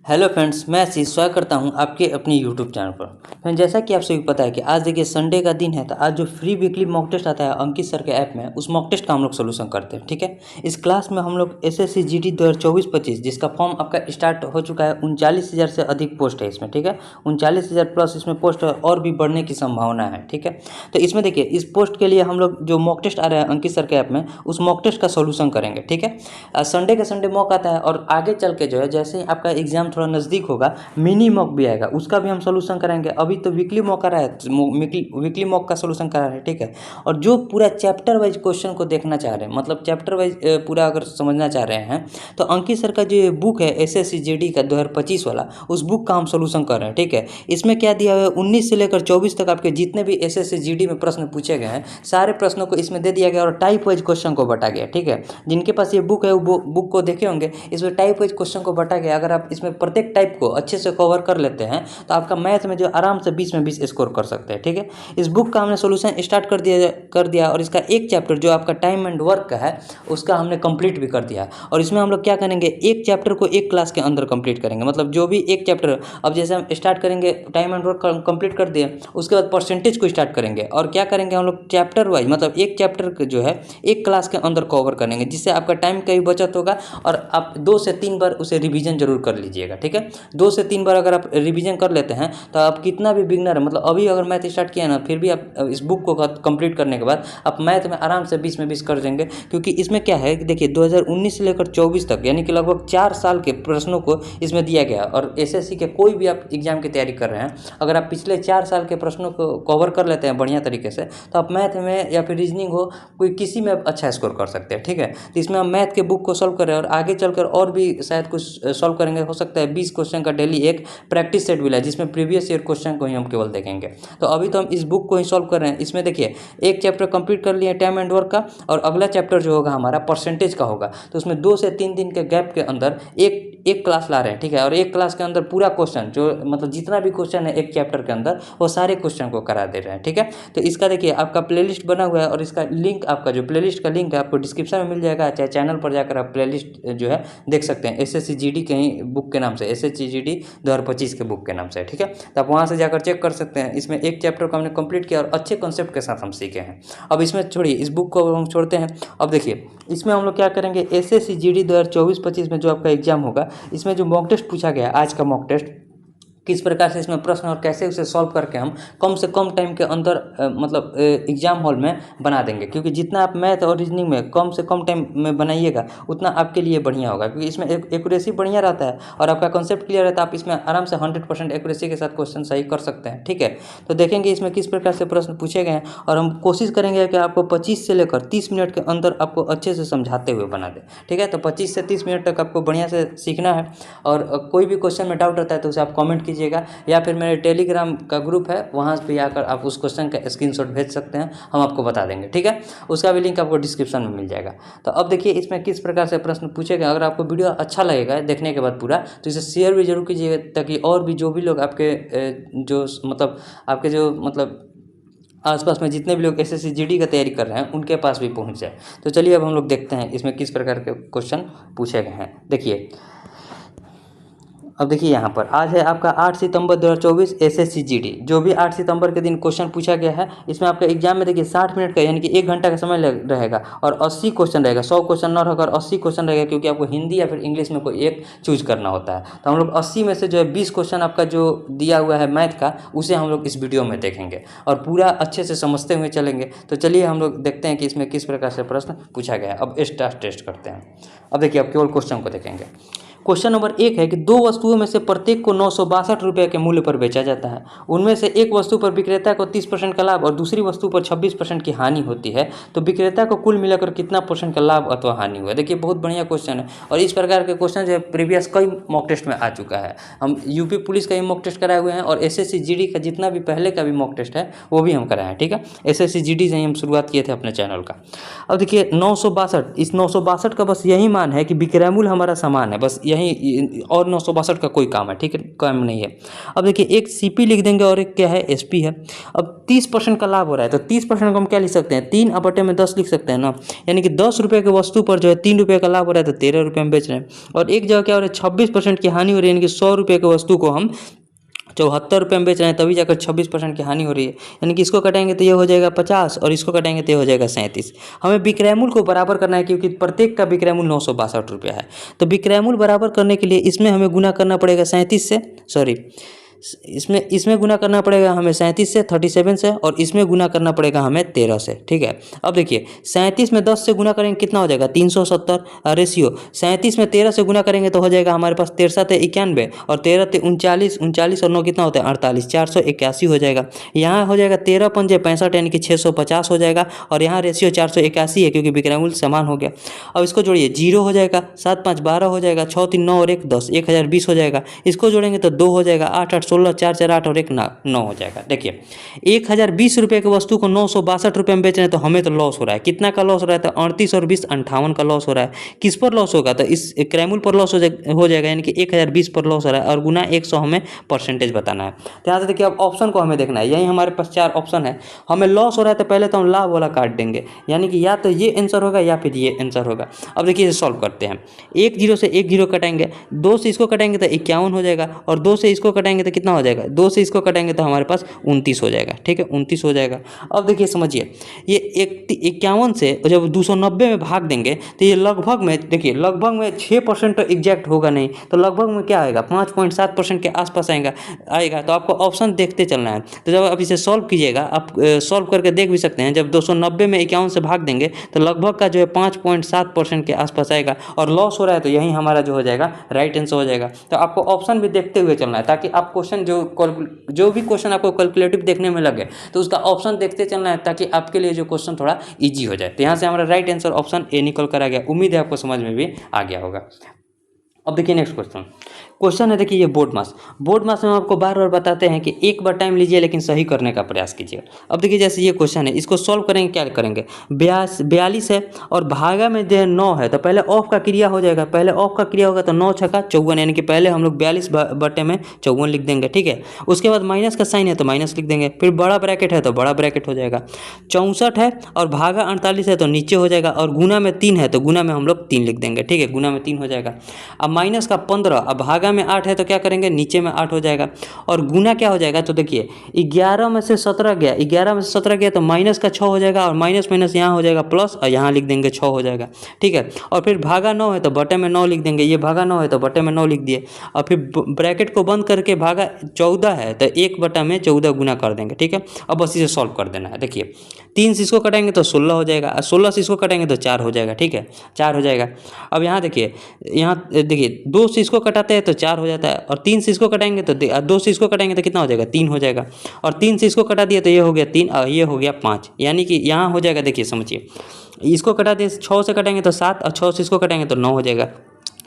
Hello friends, मैं आशीष स्वागत करता हूं आपके अपने यूट्यूब चैनल पर। फ्रेंड्स, जैसा कि आप सभी को पता है कि आज देखिए संडे का दिन है, तो आज जो फ्री वीकली मॉक टेस्ट आता है अंकित सर के ऐप में, उस मॉक टेस्ट का हम लोग सोल्यूशन करते हैं। ठीक है, इस क्लास में हम लोग एसएससी जीडी 2024-25 जिसका फॉर्म आपका स्टार्ट हो चुका है। 39,000 से अधिक पोस्ट है इसमें। ठीक है, 39,000 प्लस इसमें पोस्ट है और भी बढ़ने की संभावना है। ठीक है, तो इसमें देखिए इस पोस्ट के लिए हम लोग जो मॉक टेस्ट आ रहा है अंकित सर के ऐप में, उस मॉक टेस्ट का सोल्यूशन करेंगे। ठीक है, संडे का संडे मॉक आता है और आगे चल के जो है जैसे ही आपका एग्जाम थोड़ा नज़दीक होगा मिनी मॉक भी आएगा, उसका भी हम सोल्यूशन कराएंगे। अभी तो वीकली मॉक आ रहा है, वीकली मॉक का सोल्यूशन करा रहे हैं। ठीक है, और जो पूरा चैप्टर वाइज क्वेश्चन को देखना चाह रहे हैं, मतलब चैप्टर वाइज पूरा अगर समझना चाह रहे हैं, तो अंकित सर का जो बुक है एसएससी जीडी का 2025 वाला, उस बुक का हम सोल्यूशन कर रहे हैं। ठीक है, इसमें क्या दिया हुआ है, 19 से लेकर 24 तक आपके जितने भी एसएससी जीडी में प्रश्न पूछे गए हैं, सारे प्रश्नों को इसमें दे दिया गया और टाइप वाइज क्वेश्चन को बांटा गया। ठीक है, जिनके पास ये बुक है वो बुक को देखे होंगे, इसमें टाइप वाइज क्वेश्चन को बांटा गया। अगर आप इसमें प्रत्येक टाइप को अच्छे से कवर कर लेते हैं तो आपका मैथ में जो आराम से 20 में 20 स्कोर कर सकते हैं। ठीक है, इस बुक का हमने सोल्यूशन स्टार्ट कर दिया और इसका एक चैप्टर जो आपका टाइम एंड वर्क का है उसका हमने कंप्लीट भी कर दिया। और इसमें हम लोग क्या करेंगे, एक चैप्टर को एक क्लास के अंदर कंप्लीट करेंगे। मतलब जो भी एक चैप्टर, अब जैसे हम स्टार्ट करेंगे टाइम एंड वर्क कंप्लीट कर दिए, उसके बाद परसेंटेज को स्टार्ट करेंगे और क्या करेंगे हम लोग चैप्टर वाइज, मतलब एक चैप्टर जो है एक क्लास के अंदर कवर करेंगे, जिससे आपका टाइम का भी बचत होगा और आप 2 से 3 बार उसे रिवीजन जरूर कर लीजिएगा। ठीक है, 2 से 3 बार अगर आप रिवीजन कर लेते हैं तो आप कितना भी बिगनर है, मतलब अभी अगर मैथ स्टार्ट किया ना, फिर भी आप इस बुक को कंप्लीट करने के बाद आप मैथ में आराम से 20 में 20 कर देंगे। क्योंकि इसमें क्या है कि देखिए 2019 से लेकर 24 तक यानी कि लगभग 4 साल के प्रश्नों को इसमें दिया गया। और एसएससी के कोई भी आप एग्जाम की तैयारी कर रहे हैं, अगर आप पिछले 4 साल के प्रश्नों को कवर कर लेते हैं बढ़िया तरीके से, तो आप मैथ में या फिर रीजनिंग हो कोई किसी में अच्छा स्कोर कर सकते हैं। ठीक है, तो इसमें हम मैथ के बुक को सॉल्व कर रहे हैं और आगे चलकर और भी शायद कुछ सॉल्व करेंगे। हो सकता है 20 क्वेश्चन का डेली एक प्रैक्टिस सेट मिला है, जिसमें प्रीवियस ईयर क्वेश्चन को ही हम केवल देखेंगे। तो अभी तो हम इस बुक को ही सॉल्व कर रहे हैं। इसमें देखिए एक चैप्टर कंप्लीट कर लिए टाइम एंड वर्क का, और अगला चैप्टर जो होगा हमारा परसेंटेज का होगा। तो उसमें 2 से 3 दिन के गैप के अंदर एक क्लास ला रहे हैं। ठीक है, और एक क्लास के अंदर पूरा क्वेश्चन जो मतलब जितना भी क्वेश्चन है एक चैप्टर के अंदर, वो सारे क्वेश्चन को करा दे रहे हैं। ठीक है, तो इसका देखिए आपका प्लेलिस्ट बना हुआ है और इसका लिंक, आपका जो प्लेलिस्ट का लिंक है आपको डिस्क्रिप्शन में मिल जाएगा, चाहे चैनल पर जाकर आप प्लेलिस्ट जो है देख सकते हैं। एसएससी जीडी कहीं बुक के नाम से, एसएससी जीडी 2025 के बुक के नाम से। ठीक है, तो आप वहाँ से जाकर चेक कर सकते हैं। इसमें एक चैप्टर को हमने कंप्लीट किया और अच्छे कॉन्सेप्ट के साथ हम सीखे हैं। अब इसमें छोड़िए, इस बुक को हम छोड़ते हैं। अब देखिए इसमें हम लोग क्या करेंगे, एसएससी जीडी 2024-25 में जो आपका एग्जाम होगा, इसमें जो मॉक टेस्ट पूछा गया आज का मॉक टेस्ट, किस प्रकार से इसमें प्रश्न और कैसे उसे सॉल्व करके हम कम से कम टाइम के अंदर मतलब एग्जाम हॉल में बना देंगे। क्योंकि जितना आप मैथ और रीजनिंग में कम से कम टाइम में बनाइएगा उतना आपके लिए बढ़िया होगा। क्योंकि इसमें एक्यूरेसी बढ़िया रहता है और आपका कॉन्सेप्ट क्लियर रहता है। आप इसमें आराम से 100% एक्यूरेसी के साथ क्वेश्चन सही कर सकते हैं। ठीक है, तो देखेंगे इसमें किस प्रकार से प्रश्न पूछे गए हैं और हम कोशिश करेंगे कि आपको 25 से लेकर 30 मिनट के अंदर आपको अच्छे से समझाते हुए बना दें। ठीक है, तो 25 से 30 मिनट तक आपको बढ़िया से सीखना है। और कोई भी क्वेश्चन में डाउट रहता है तो उसे आप कॉमेंट कीजिएगा, या फिर मेरे टेलीग्राम का ग्रुप है, वहाँ पे आकर आप उस क्वेश्चन का स्क्रीनशॉट भेज सकते हैं, हम आपको बता देंगे। ठीक है, उसका भी लिंक आपको डिस्क्रिप्शन में मिल जाएगा। तो अब देखिए इसमें किस प्रकार से प्रश्न पूछे गए। अगर आपको वीडियो अच्छा लगेगा देखने के बाद पूरा, तो इसे शेयर भी जरूर कीजिएगा, ताकि और भी जो भी लोग आपके जो मतलब आसपास में जितने भी लोग एसएससी जीडी का तैयारी कर रहे हैं उनके पास भी पहुंच जाए। तो चलिए अब हम लोग देखते हैं इसमें किस प्रकार के क्वेश्चन पूछे गए हैं। देखिए अब देखिए यहाँ पर आज है आपका 8 सितंबर 2024 एसएससी जीडी। जो भी 8 सितंबर के दिन क्वेश्चन पूछा गया है, इसमें आपका एग्जाम में देखिए 60 मिनट का यानी कि 1 घंटा का समय रहेगा और 80 क्वेश्चन रहेगा। 100 क्वेश्चन न रहकर 80 क्वेश्चन रहेगा, क्योंकि आपको हिंदी या फिर इंग्लिश में कोई एक चूज करना होता है। तो हम लोग 80 में से जो है 20 क्वेश्चन आपका जो दिया हुआ है मैथ का, उसे हम लोग इस वीडियो में देखेंगे और पूरा अच्छे से समझते हुए चलेंगे। तो चलिए हम लोग देखते हैं कि इसमें किस प्रकार से प्रश्न पूछा गया है। अब स्टार्ट टेस्ट करते हैं। अब देखिए अब केवल क्वेश्चन को देखेंगे। क्वेश्चन नंबर 1 है कि 2 वस्तुओं में से प्रत्येक को 962 रुपये के मूल्य पर बेचा जाता है। उनमें से एक वस्तु पर विक्रेता को 30% का लाभ और दूसरी वस्तु पर 26% की हानि होती है, तो विक्रेता को कुल मिलाकर कितना % का लाभ अथवा हानि हुआ। देखिए बहुत बढ़िया क्वेश्चन है और इस प्रकार के क्वेश्चन जो है प्रीवियस कई मॉक टेस्ट में आ चुका है। हम यूपी पुलिस का भी मॉक टेस्ट कराए हुए हैं और एसएससी जीडी का जितना भी पहले का भी मॉक टेस्ट है वो भी हम कराए हैं। ठीक है, एसएससी जीडी से ही हम शुरुआत किए थे अपने चैनल का। अब देखिए 962, इस 962 का बस यही मान है कि विक्रय मूल्य हमारा समान है, बस यही और 962 का कोई काम है, ठीक है, काम नहीं है। अब देखिए एक CP लिख देंगे और एक क्या है SP है। अब 30% का लाभ हो रहा है तो 30% को हम क्या लिख सकते हैं, 3/10 लिख सकते हैं ना, यानी कि 10 रुपये की वस्तु पर जो है 3 रुपये का लाभ हो रहा है तो 13 रुपये में बेच रहे हैं। और एक जगह क्या हो रहा है, 26% की हानि हो रही है, यानी कि 100 रुपये की वस्तु को हम 74 रुपये में बेच रहे हैं, तभी जाकर 26% की हानि हो रही है। यानी कि इसको कटाएंगे तो ये हो जाएगा 50 और इसको कटाएंगे तो ये हो जाएगा 37। हमें विक्रय मूल्य को बराबर करना है क्योंकि प्रत्येक का विक्रय मूल्य 962 रुपया है। तो विक्रय मूल्य बराबर करने के लिए इसमें हमें गुना करना पड़ेगा 37 से, सॉरी इसमें गुना करना पड़ेगा हमें 37 से, 37 से, और इसमें गुना करना पड़ेगा हमें 13 से, ठीक है। अब देखिए 37 में 10 से गुना करेंगे कितना हो जाएगा, 370 रेशियो। 37 में 13 से गुना करेंगे तो हो जाएगा हमारे पास 13 × 91 और 13 × 39, 39 और 9 कितना होता है 48, 481 हो जाएगा। यहाँ हो जाएगा 13 × 5 = 65 यानी कि 650 हो जाएगा। और यहाँ रेशियो 481 है क्योंकि विक्रय मूल्य समान हो गया। अब इसको जोड़िए, 0 हो जाएगा, 7 × 5 = 12 हो जाएगा, 6 × 3 = 9 और 1 = 10, 1020 हो जाएगा। इसको जोड़ेंगे तो 2 हो जाएगा, 8 × 8 = 16, 4 × 4 = 8 और 1 = 9 हो जाएगा। देखिए 1020 रुपये की वस्तु को 962 रुपये में बेच रहे हैं तो हमें तो लॉस हो रहा है। कितना का लॉस हो रहा है, तो 38 और 20 58 का लॉस हो रहा है। किस पर लॉस होगा, तो इस क्रय मूल्य पर लॉस हो जाएगा, यानी कि 1020 पर लॉस हो रहा है। और गुना 100 हमें परसेंटेज बताना है। तो यहाँ से देखिए अब ऑप्शन को हमें देखना है, यही हमारे पास 4 ऑप्शन है। हमें लॉस हो रहा है तो पहले तो हम लाभ वाला काट देंगे, यानी कि या तो ये आंसर होगा या फिर ये आंसर होगा। अब देखिए इसे सॉल्व करते हैं। 1 0 से 1 0 कटाएंगे, 2 से इसको कटाएंगे तो 51 हो जाएगा, और 2 से इसको कटाएंगे तो कितना हो जाएगा, 2 से इसको कटाएंगे तो हमारे पास 29 हो जाएगा, ठीक है, 29 हो जाएगा। अब देखिए समझिए, ये 51 से जब 290 में भाग देंगे तो ये लगभग में, देखिए लगभग में 6% तो एग्जैक्ट होगा नहीं, तो लगभग में क्या आएगा, 5.7% के आसपास आएगा। तो आपको ऑप्शन देखते चलना है। तो जब आप इसे सॉल्व कीजिएगा, आप सॉल्व करके देख भी सकते हैं, जब 290 में 51 से भाग देंगे तो लगभग का जो है 5.7% के आसपास आएगा। और लॉस हो रहा है तो यही हमारा जो हो जाएगा राइट आंसर हो जाएगा। तो आपको ऑप्शन भी देखते हुए चलना है, ताकि आप क्वेश्चन जो भी क्वेश्चन आपको कैलकुलेटिव देखने में लगे तो उसका ऑप्शन देखते चलना है, ताकि आपके लिए जो क्वेश्चन थोड़ा इजी हो जाए। तो यहाँ से हमारा राइट आंसर ऑप्शन ए निकल कर आ गया। उम्मीद है आपको समझ में भी आ गया होगा। अब देखिए नेक्स्ट क्वेश्चन है, देखिए ये बोर्ड मास में हम आपको बार बार बताते हैं कि एक बार टाइम लीजिए लेकिन सही करने का प्रयास कीजिए। अब देखिए जैसे ये क्वेश्चन है, इसको सॉल्व करेंगे, क्या करेंगे, 42 है और भागा में जो है 9 है, तो पहले ऑफ का क्रिया हो जाएगा। पहले ऑफ का क्रिया होगा तो 9 × 6 = 54, यानी कि पहले हम लोग 42/54 लिख देंगे, ठीक है। उसके बाद माइनस का साइन है तो माइनस लिख देंगे, फिर बड़ा ब्रैकेट है तो बड़ा ब्रैकेट हो जाएगा। 64 है और भागा 48 है तो नीचे हो जाएगा, और गुना में 3 है तो गुना में हम लोग 3 लिख देंगे, ठीक है, गुना में 3 हो जाएगा। अब माइनस का 15, अब भागा में 8 है तो क्या करेंगे, नीचे में 8 हो जाएगा, और गुना क्या हो जाएगा, तो देखिए 11 में से 17 गया, 11 में से 17 गया तो माइनस का 6 हो जाएगा, और माइनस माइनस यहाँ हो जाएगा प्लस, और यहाँ लिख देंगे 6 हो जाएगा, ठीक है। और फिर भागा 9 है तो बटे में 9 लिख देंगे, ये भागा 9 है तो बटे में 9 लिख दिए, और फिर ब्रैकेट को बंद करके भागा 14 है तो 1/14 गुना कर देंगे, ठीक है। अब बस इसे सॉल्व कर देना है। देखिए 3 से इसको कटाएंगे तो 16 हो जाएगा, और 16 से इसको कटाएंगे तो 4 हो जाएगा, ठीक है, 4 हो जाएगा। अब यहाँ देखिए 2 से इसको कटाते हैं तो 4 हो जाता है, और 3 से इसको कटाएंगे तो 2 से इसको कटाएंगे तो कितना हो जाएगा, 3 हो जाएगा, और 3 से इसको कटा दिया तो ये हो गया 3 और ये हो गया 5, यानी कि यहाँ हो जाएगा, देखिए समझिए, इसको कटा दिए 6 से कटाएंगे तो 7, और 6 से इसको कटाएंगे तो 9 हो जाएगा।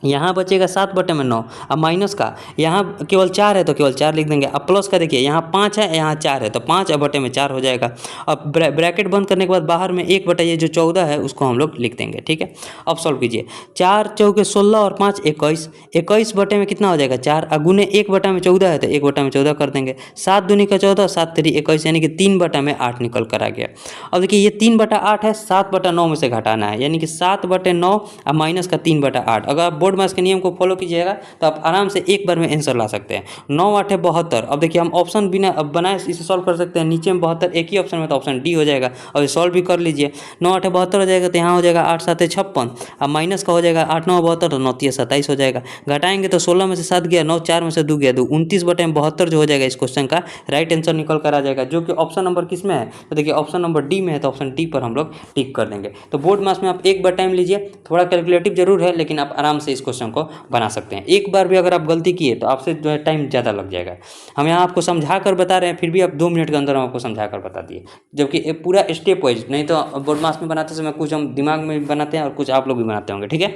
यहाँ बचेगा 7/9। अब माइनस का यहाँ केवल 4 है तो केवल 4 लिख देंगे। अब प्लस का देखिए यहाँ 5 है, यहाँ 4 है तो 5/4 हो जाएगा। अब ब्रैकेट बंद करने के बाद बाहर में 1/, ये जो 14 है उसको हम लोग लिख देंगे, ठीक है। अब सॉल्व कीजिए, 4 × 4 = 16 और 5 = 21, 21 में कितना हो जाएगा 4, और गुने 1/14 है तो 1/14 कर देंगे, 7 दूनी का 14, 7 3 21, यानी कि 3/8 निकल कर आ गया। अब देखिए ये 3/8 है, 7/9 में से घटाना है, यानी कि 7/9 और माइनस का 3/8। अगर आप बोर्ड मास के नियम को फॉलो कीजिएगा तो आप आराम से एक बार में आंसर ला सकते हैं। 9 × 8 = 72। अब देखिए हम ऑप्शन बिना बनाए इसे सॉल्व कर सकते हैं। नीचे में 72 एक ही ऑप्शन में, तो ऑप्शन डी हो जाएगा। और ये सॉल्व भी कर लीजिए, 9 × 8 = 72 हो जाएगा, तो यहाँ हो जाएगा 8 × 7 = 56, अब माइनस का हो जाएगा 8 × 9 = 72, तो 9 × 3 = 27 हो जाएगा। घटाएंगे तो 16 में से 7 गया, 9 4 में से 2 गया 2, 29/72 जो हो जाएगा इस क्वेश्चन का राइट आंसर निकल कर आ जाएगा, जो कि ऑप्शन नंबर किस में है, तो देखिए ऑप्शन नंबर डी में है, तो ऑप्शन डी पर हम लोग टिक कर देंगे। तो बोर्ड मास में आप एक बार टाइम लीजिए, थोड़ा कैलकुलेटिव जरूर है लेकिन आप आराम से इस क्वेश्चन को बना सकते हैं। एक बार भी अगर आप गलती किए तो आपसे जो है टाइम ज़्यादा लग जाएगा। हम यहाँ आपको समझा कर बता रहे हैं, फिर भी आप 2 मिनट के अंदर हम आपको समझा कर बता दिए, जबकि एक पूरा स्टेप वाइज, नहीं तो बोर्ड मास में बनाते समय कुछ हम दिमाग में बनाते हैं और कुछ आप लोग भी बनाते होंगे, ठीक है।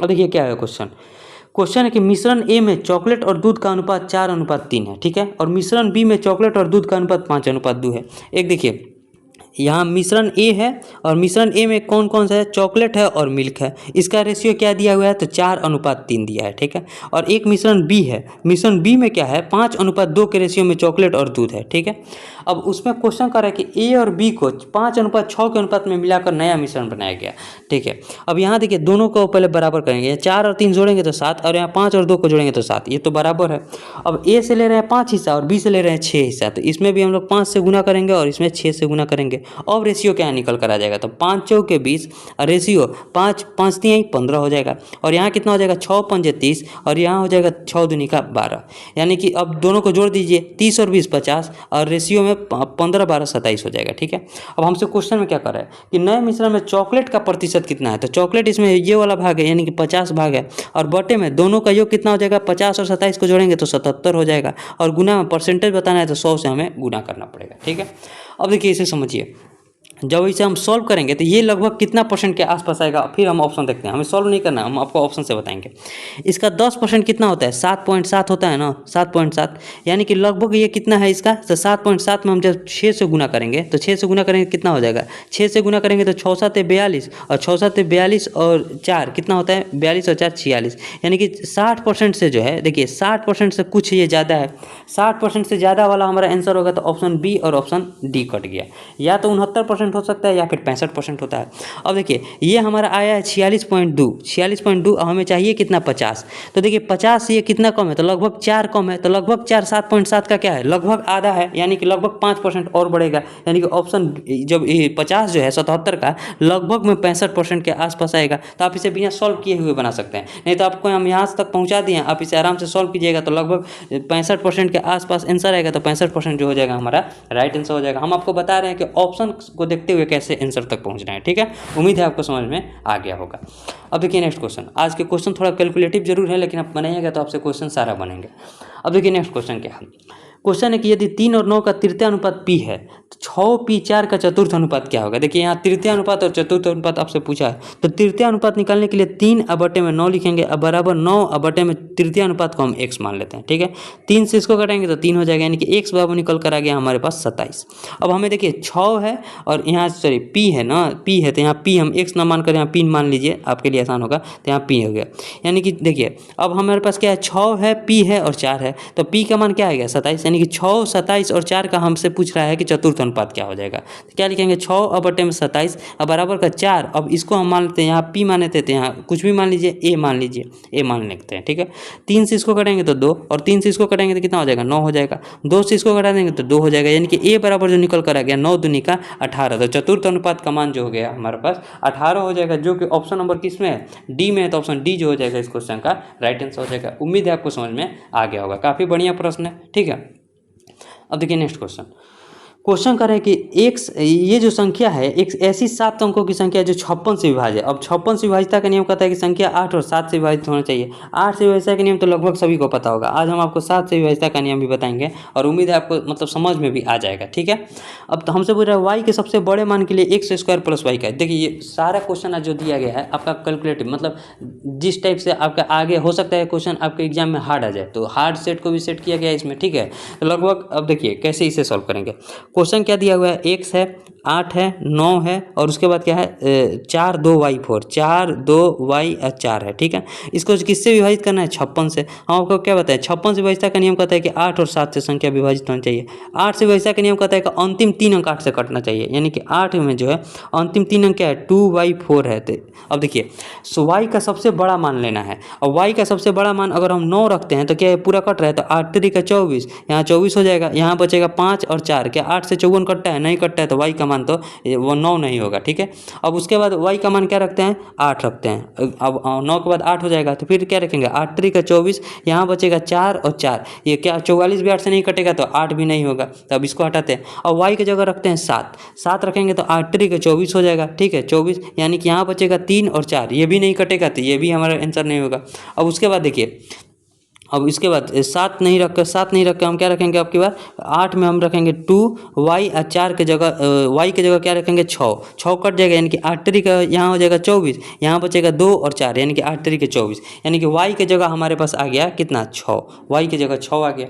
अब देखिए क्या है क्वेश्चन है कि मिश्रण ए में चॉकलेट और दूध का अनुपात 4:3 है, ठीक है, और मिश्रण बी में चॉकलेट और दूध का अनुपात 5:2 है। एक देखिए यहाँ मिश्रण ए है और मिश्रण ए में कौन कौन सा है, चॉकलेट है और मिल्क है। इसका रेशियो क्या दिया हुआ है, तो 4:3 दिया है, ठीक है। और एक मिश्रण बी है, मिश्रण बी में क्या है, 5:2 के रेशियो में चॉकलेट और दूध है, ठीक है। अब उसमें क्वेश्चन कर रहा है कि ए और बी को 5:6 के अनुपात में मिलाकर नया मिश्रण बनाया गया, ठीक है। अब यहाँ देखिए दोनों को पहले बराबर करेंगे, 4 और 3 जोड़ेंगे तो 7 और यहाँ 5 और 2 को जोड़ेंगे तो 7, ये तो बराबर है। अब ए से ले रहे हैं 5 हिस्सा और बी से ले रहे हैं 6 हिस्सा, तो इसमें भी हम लोग 5 से गुना करेंगे और इसमें 6 से गुना करेंगे। अब रेशियो क्या निकल कर आ जाएगा, तो 5 चौके 20 और रेशियो 5 5 3 15 हो जाएगा। और यहाँ कितना हो जाएगा, 6 पंजे 30 और यहाँ हो जाएगा 6 दूनी का 12, यानी कि अब दोनों को जोड़ दीजिए, 30 और 20 50 और रेशियो में 15 12 27 हो जाएगा, ठीक है। अब हमसे क्वेश्चन में क्या कर रहा है कि नए मिश्रण में चॉकलेट का प्रतिशत कितना है, तो चॉकलेट इसमें ये वाला भाग है यानी कि 50 भाग है, और बटे में दोनों का योग कितना हो जाएगा, 50 और 27 को जोड़ेंगे तो 77 हो जाएगा, और गुना में परसेंटेज बताना है तो 100 से हमें गुना करना पड़ेगा, ठीक है। अब देखिए इसे समझिए, जब इसे हम सॉल्व करेंगे तो ये लगभग कितना परसेंट के आसपास आएगा, फिर हम ऑप्शन देखते हैं, हमें सॉल्व नहीं करना, हम आपको ऑप्शन से बताएंगे। इसका 10% कितना होता है, 7.7 होता है ना, 7.7, यानी कि लगभग ये कितना है इसका, तो 7.7 में हम जब 6 से गुना करेंगे तो 6 से गुना करेंगे कितना हो जाएगा, 6 से गुना करेंगे तो 6 7 42 और 6 7 42 और 4 कितना होता है, 42 और 4 46, यानी कि 60% से जो है, देखिए 60% से कुछ ये ज़्यादा है, 60% से ज़्यादा वाला हमारा आंसर होगा, तो ऑप्शन बी और ऑप्शन डी कट गया, या तो 69% हो सकता है या फिर 65% होता है। अब देखिए ये हमारा आया है 46.2, हमें चाहिए कितना, 50, तो देखिए 50 ये कितना कम है, तो लगभग 4 कम है, तो लगभग 4 7.7 का क्या है, लगभग आधा है, यानी कि लगभग 5% और बढ़ेगा, यानी कि ऑप्शन जब 50 जो है 77 का लगभग में 65% के आसपास आएगा। तो आप इसे बिना सॉल्व किए हुए बना सकते हैं, नहीं तो आपको हम यहाँ तक पहुँचा दिए, आप इसे आराम से सॉल्व कीजिएगा तो लगभग 65% के आसपास आंसर आएगा, तो 65% जो हो जाएगा हमारा राइट आंसर हो जाएगा। हम आपको बता रहे हैं कि ऑप्शन को देखते हुए कैसे आंसर तक पहुंचना है, ठीक है। उम्मीद है आपको समझ में आ गया होगा। अब देखिए नेक्स्ट क्वेश्चन, आज के क्वेश्चन थोड़ा कैलकुलेटिव जरूर है, लेकिन आप बनाइएगा तो आपसे क्वेश्चन सारा बनेंगे। अब देखिए नेक्स्ट क्वेश्चन क्या है, क्वेश्चन है कि यदि 3 और 9 का तृतीय अनुपात P है तो 6P4 का चतुर्थ अनुपात क्या होगा। देखिए यहाँ तृतीय अनुपात और चतुर्थ अनुपात आपसे पूछा है, तो तृतीय अनुपात निकालने के लिए 3/9 लिखेंगे, अब बराबर 9/में तृतीय अनुपात को हम x मान लेते हैं, ठीक है। 3 से इसको घटाएंगे तो 3 हो जाएगा, यानी कि x बराबर निकल कर आ गया हमारे पास 27। अब हमें देखिए 6 है और यहाँ सॉरी P है ना, P है तो यहाँ P हम x ना मान कर यहाँ P मान लीजिए, आपके लिए आसान होगा, तो यहाँ P हो गया। यानी कि देखिए अब हमारे पास क्या है, 6 है, P है और 4 है, तो P का मान क्या आ गया, 27, यानी कि 6 27 और 4 का हमसे पूछ रहा है कि चतुर्थ अनुपात क्या हो जाएगा। तो क्या लिखेंगे, 6/27 अब बराबर का 4, अब इसको हम मान लेते हैं, यहाँ P मान लेते हैं, यहाँ कुछ भी मान लीजिए, A मान लीजिए, A मान लेते हैं, ठीक है। 3 से इसको कटेंगे तो 2 और 3 से इसको कटेंगे तो कितना हो जाएगा, 9 हो जाएगा, 2 से इसको घटा देंगे तो 2 हो जाएगा, यानी कि A बराबर जो निकल कर आ गया 9 दूनी का 18। तो चतुर्थ अनुपात का मान जो हो गया हमारे पास 18 हो जाएगा, जो कि ऑप्शन नंबर किस में है, डी में है, तो ऑप्शन डी जो हो जाएगा इस क्वेश्चन का राइट आंसर हो जाएगा। उम्मीद है आपको समझ में आ गया होगा, काफ़ी बढ़िया प्रश्न है, ठीक है। अब देखिए नेक्स्ट क्वेश्चन कर रहे हैं कि x ये जो संख्या है एक ऐसी 7 अंकों की संख्या है जो 56 से विभाज्य है। अब 56 से विभाज्यता का नियम कहता है कि संख्या 8 और 7 से विभाजित होना चाहिए। 8 से विभाज्यता का नियम तो लगभग सभी को पता होगा, आज हम आपको 7 से विभाज्यता का नियम भी बताएंगे और उम्मीद है आपको मतलब समझ में भी आ जाएगा, ठीक है। अब तो हमसे पूछ रहा है y के सबसे बड़े मान के लिए x² + y का। देखिए ये सारा क्वेश्चन जो दिया गया है आपका कैलकुलेटिव, मतलब जिस टाइप से आपका आगे हो सकता है क्वेश्चन आपके एग्जाम में हार्ड आ जाए, तो हार्ड सेट को भी सेट किया गया है इसमें, ठीक है। तो लगभग अब देखिए कैसे इसे सॉल्व करेंगे। क्वेश्चन क्या दिया हुआ है, x है, 8 है, 9 है और उसके बाद क्या है 4 2 y 4, 4 2 y 4 है, ठीक है। इसको किससे विभाजित करना है, 56 से। हम आपको क्या बताएं, 56 से विभाज्यता का नियम कहता है कि 8 और 7 से संख्या विभाजित होनी चाहिए। 8 से विभाज्यता का नियम कहता है कि अंतिम 3 अंक 8 से कटना चाहिए, यानी कि 8 में जो है अंतिम 3 अंक क्या है 2y4 है। तो अब देखिए y का सबसे बड़ा मान लेना है, और y का सबसे बड़ा मान अगर हम 9 रखते हैं तो क्या है पूरा कट रहा है, तो 8 3 का 24, यहाँ 24 हो जाएगा, यहाँ बचेगा 5 और 4, क्या 8 से 54 कटता है, नहीं कटता है, तो y का मान तो वो 9 नहीं होगा, ठीक है। अब उसके बाद y का मान क्या रखते हैं, 8 रखते हैं। अब 9 के बाद 8 हो जाएगा, तो फिर क्या रखेंगे 8 3 का 24, यहाँ बचेगा 4 और 4, ये क्या 44 भी 8 से नहीं कटेगा तो 8 भी नहीं होगा, तो अब इसको हटाते हैं। अब y की जगह रखते हैं 7, 7 रखेंगे तो 8 3 का 24 हो जाएगा, ठीक है 24, यानी कि यहाँ बचेगा 3 और 4, ये भी नहीं कटेगा तो ये भी हमारा आंसर नहीं होगा। अब उसके बाद देखिए अब इसके बाद 7 नहीं रख के हम क्या रखेंगे, आपकी बार 8 में हम रखेंगे 2 y और 4 के जगह y के जगह क्या रखेंगे 6 कट जाएगा, यानी कि 8 तरीक का यहाँ हो जाएगा 24, यहाँ बचेगा 2 और 4 यानी कि 8 तरीके 24, यानी कि y के जगह हमारे पास आ गया कितना 6, y की जगह 6 आ गया।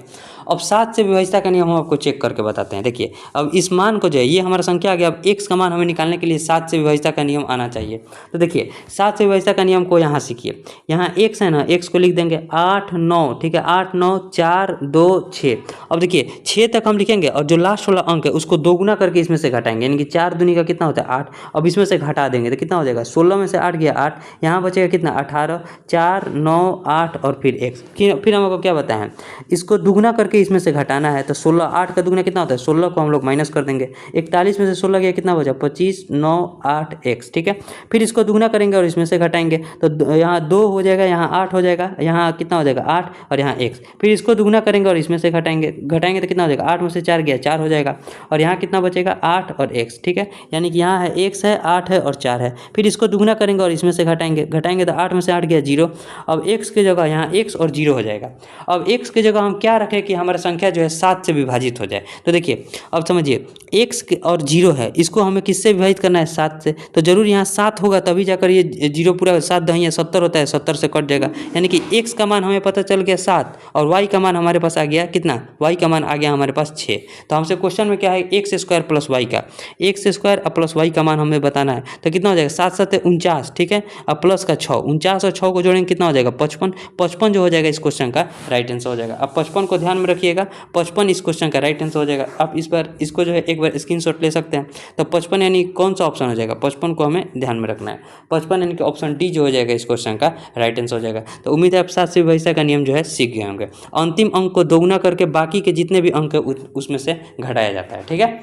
अब 7 से विभाज्यता का नियम हम आपको चेक करके बताते हैं। देखिए अब इस मान को जो है, ये हमारा संख्या आ गया, अब x का मान हमें निकालने के लिए 7 से विभाज्यता का नियम आना चाहिए। तो देखिए 7 से विभाज्यता का नियम को यहाँ सीखिए, यहाँ x है ना, x को लिख देंगे 8 9, ठीक है 8 9 4 2 6। अब देखिए 6 तक हम लिखेंगे और जो लास्ट वाला अंक है उसको दोगुना करके इसमें से घटाएंगे, यानी कि 4 दूनी का कितना होता है 8। अब इसमें से घटा देंगे तो कितना हो जाएगा, 16 में से 8 गया 8, यहाँ बचेगा कितना 18, 4 9 8 और फिर x। फिर हम आपको क्या बताएं, इसको दुगुना करके इसमें से घटाना है, तो 16 8 का दुगुना कितना होता है 16 को हम लोग माइनस कर देंगे, 41 में से 16 गया कितना बचा 25 9 8 x, ठीक है। फिर इसको दुगुना करेंगे और इसमें से घटाएंगे, तो यहाँ 2 हो जाएगा, यहाँ 8 हो जाएगा, यहाँ कितना हो जाएगा 8 और यहाँ x। फिर इसको दुगुना करेंगे और इसमें से घटाएंगे तो कितना हो जाएगा 8 में से 4 गया 4 हो जाएगा, और यहाँ कितना बचेगा 8 और x, ठीक है। यानी कि यहाँ है x है 8 है और 4 है। फिर इसको दुगुना करेंगे और इसमें से घटाएंगे तो 8 में से 8 गया 0। अब x की जगह यहाँ x और 0 हो जाएगा। अब x की जगह हम क्या रखें कि हमारा संख्या जो है 7 से विभाजित हो जाए। तो देखिए अब समझिए x और 0 है, इसको हमें किससे विभाजित करना है 7 से, तो जरूर यहाँ 7 होगा तभी जाकर ये 0 पूरा 7 दही 70 होता है, 70 से कट जाएगा, यानी कि x का मान हमें पता चल गया 7 और y का मान हमारे पास आ गया कितना, y का मान आ गया हमारे पास 6। तो हमसे क्वेश्चन में क्या है x स्क्वायर प्लस y का, x स्क्वायर और प्लस y का मान हमें बताना है। तो कितना हो जाएगा 7 7 49, ठीक है, अब प्लस का 6, 49 और 6 को जोड़ेंगे कितना हो जाएगा 55, 55 जो हो जाएगा इस क्वेश्चन का राइट आंसर हो जाएगा। अब 55 को ध्यान में रखिएगा, 55 इस क्वेश्चन का राइट आंसर हो जाएगा। आप इस बार इसको जो है एक बार स्क्रीनशॉट ले सकते हैं। तो 55 यानी कौन सा ऑप्शन हो जाएगा, 55 को हमें ध्यान में रखना है, 55 यानी कि ऑप्शन डी जो हो जाएगा इस क्वेश्चन का राइट आंसर हो जाएगा। तो उम्मीद है आप 7 से विभाज्यता का नियम जो है सीख गए होंगे। अंतिम अंक को दोगुना करके बाकी के जितने भी अंक है उसमें से घटाया जाता है, ठीक है।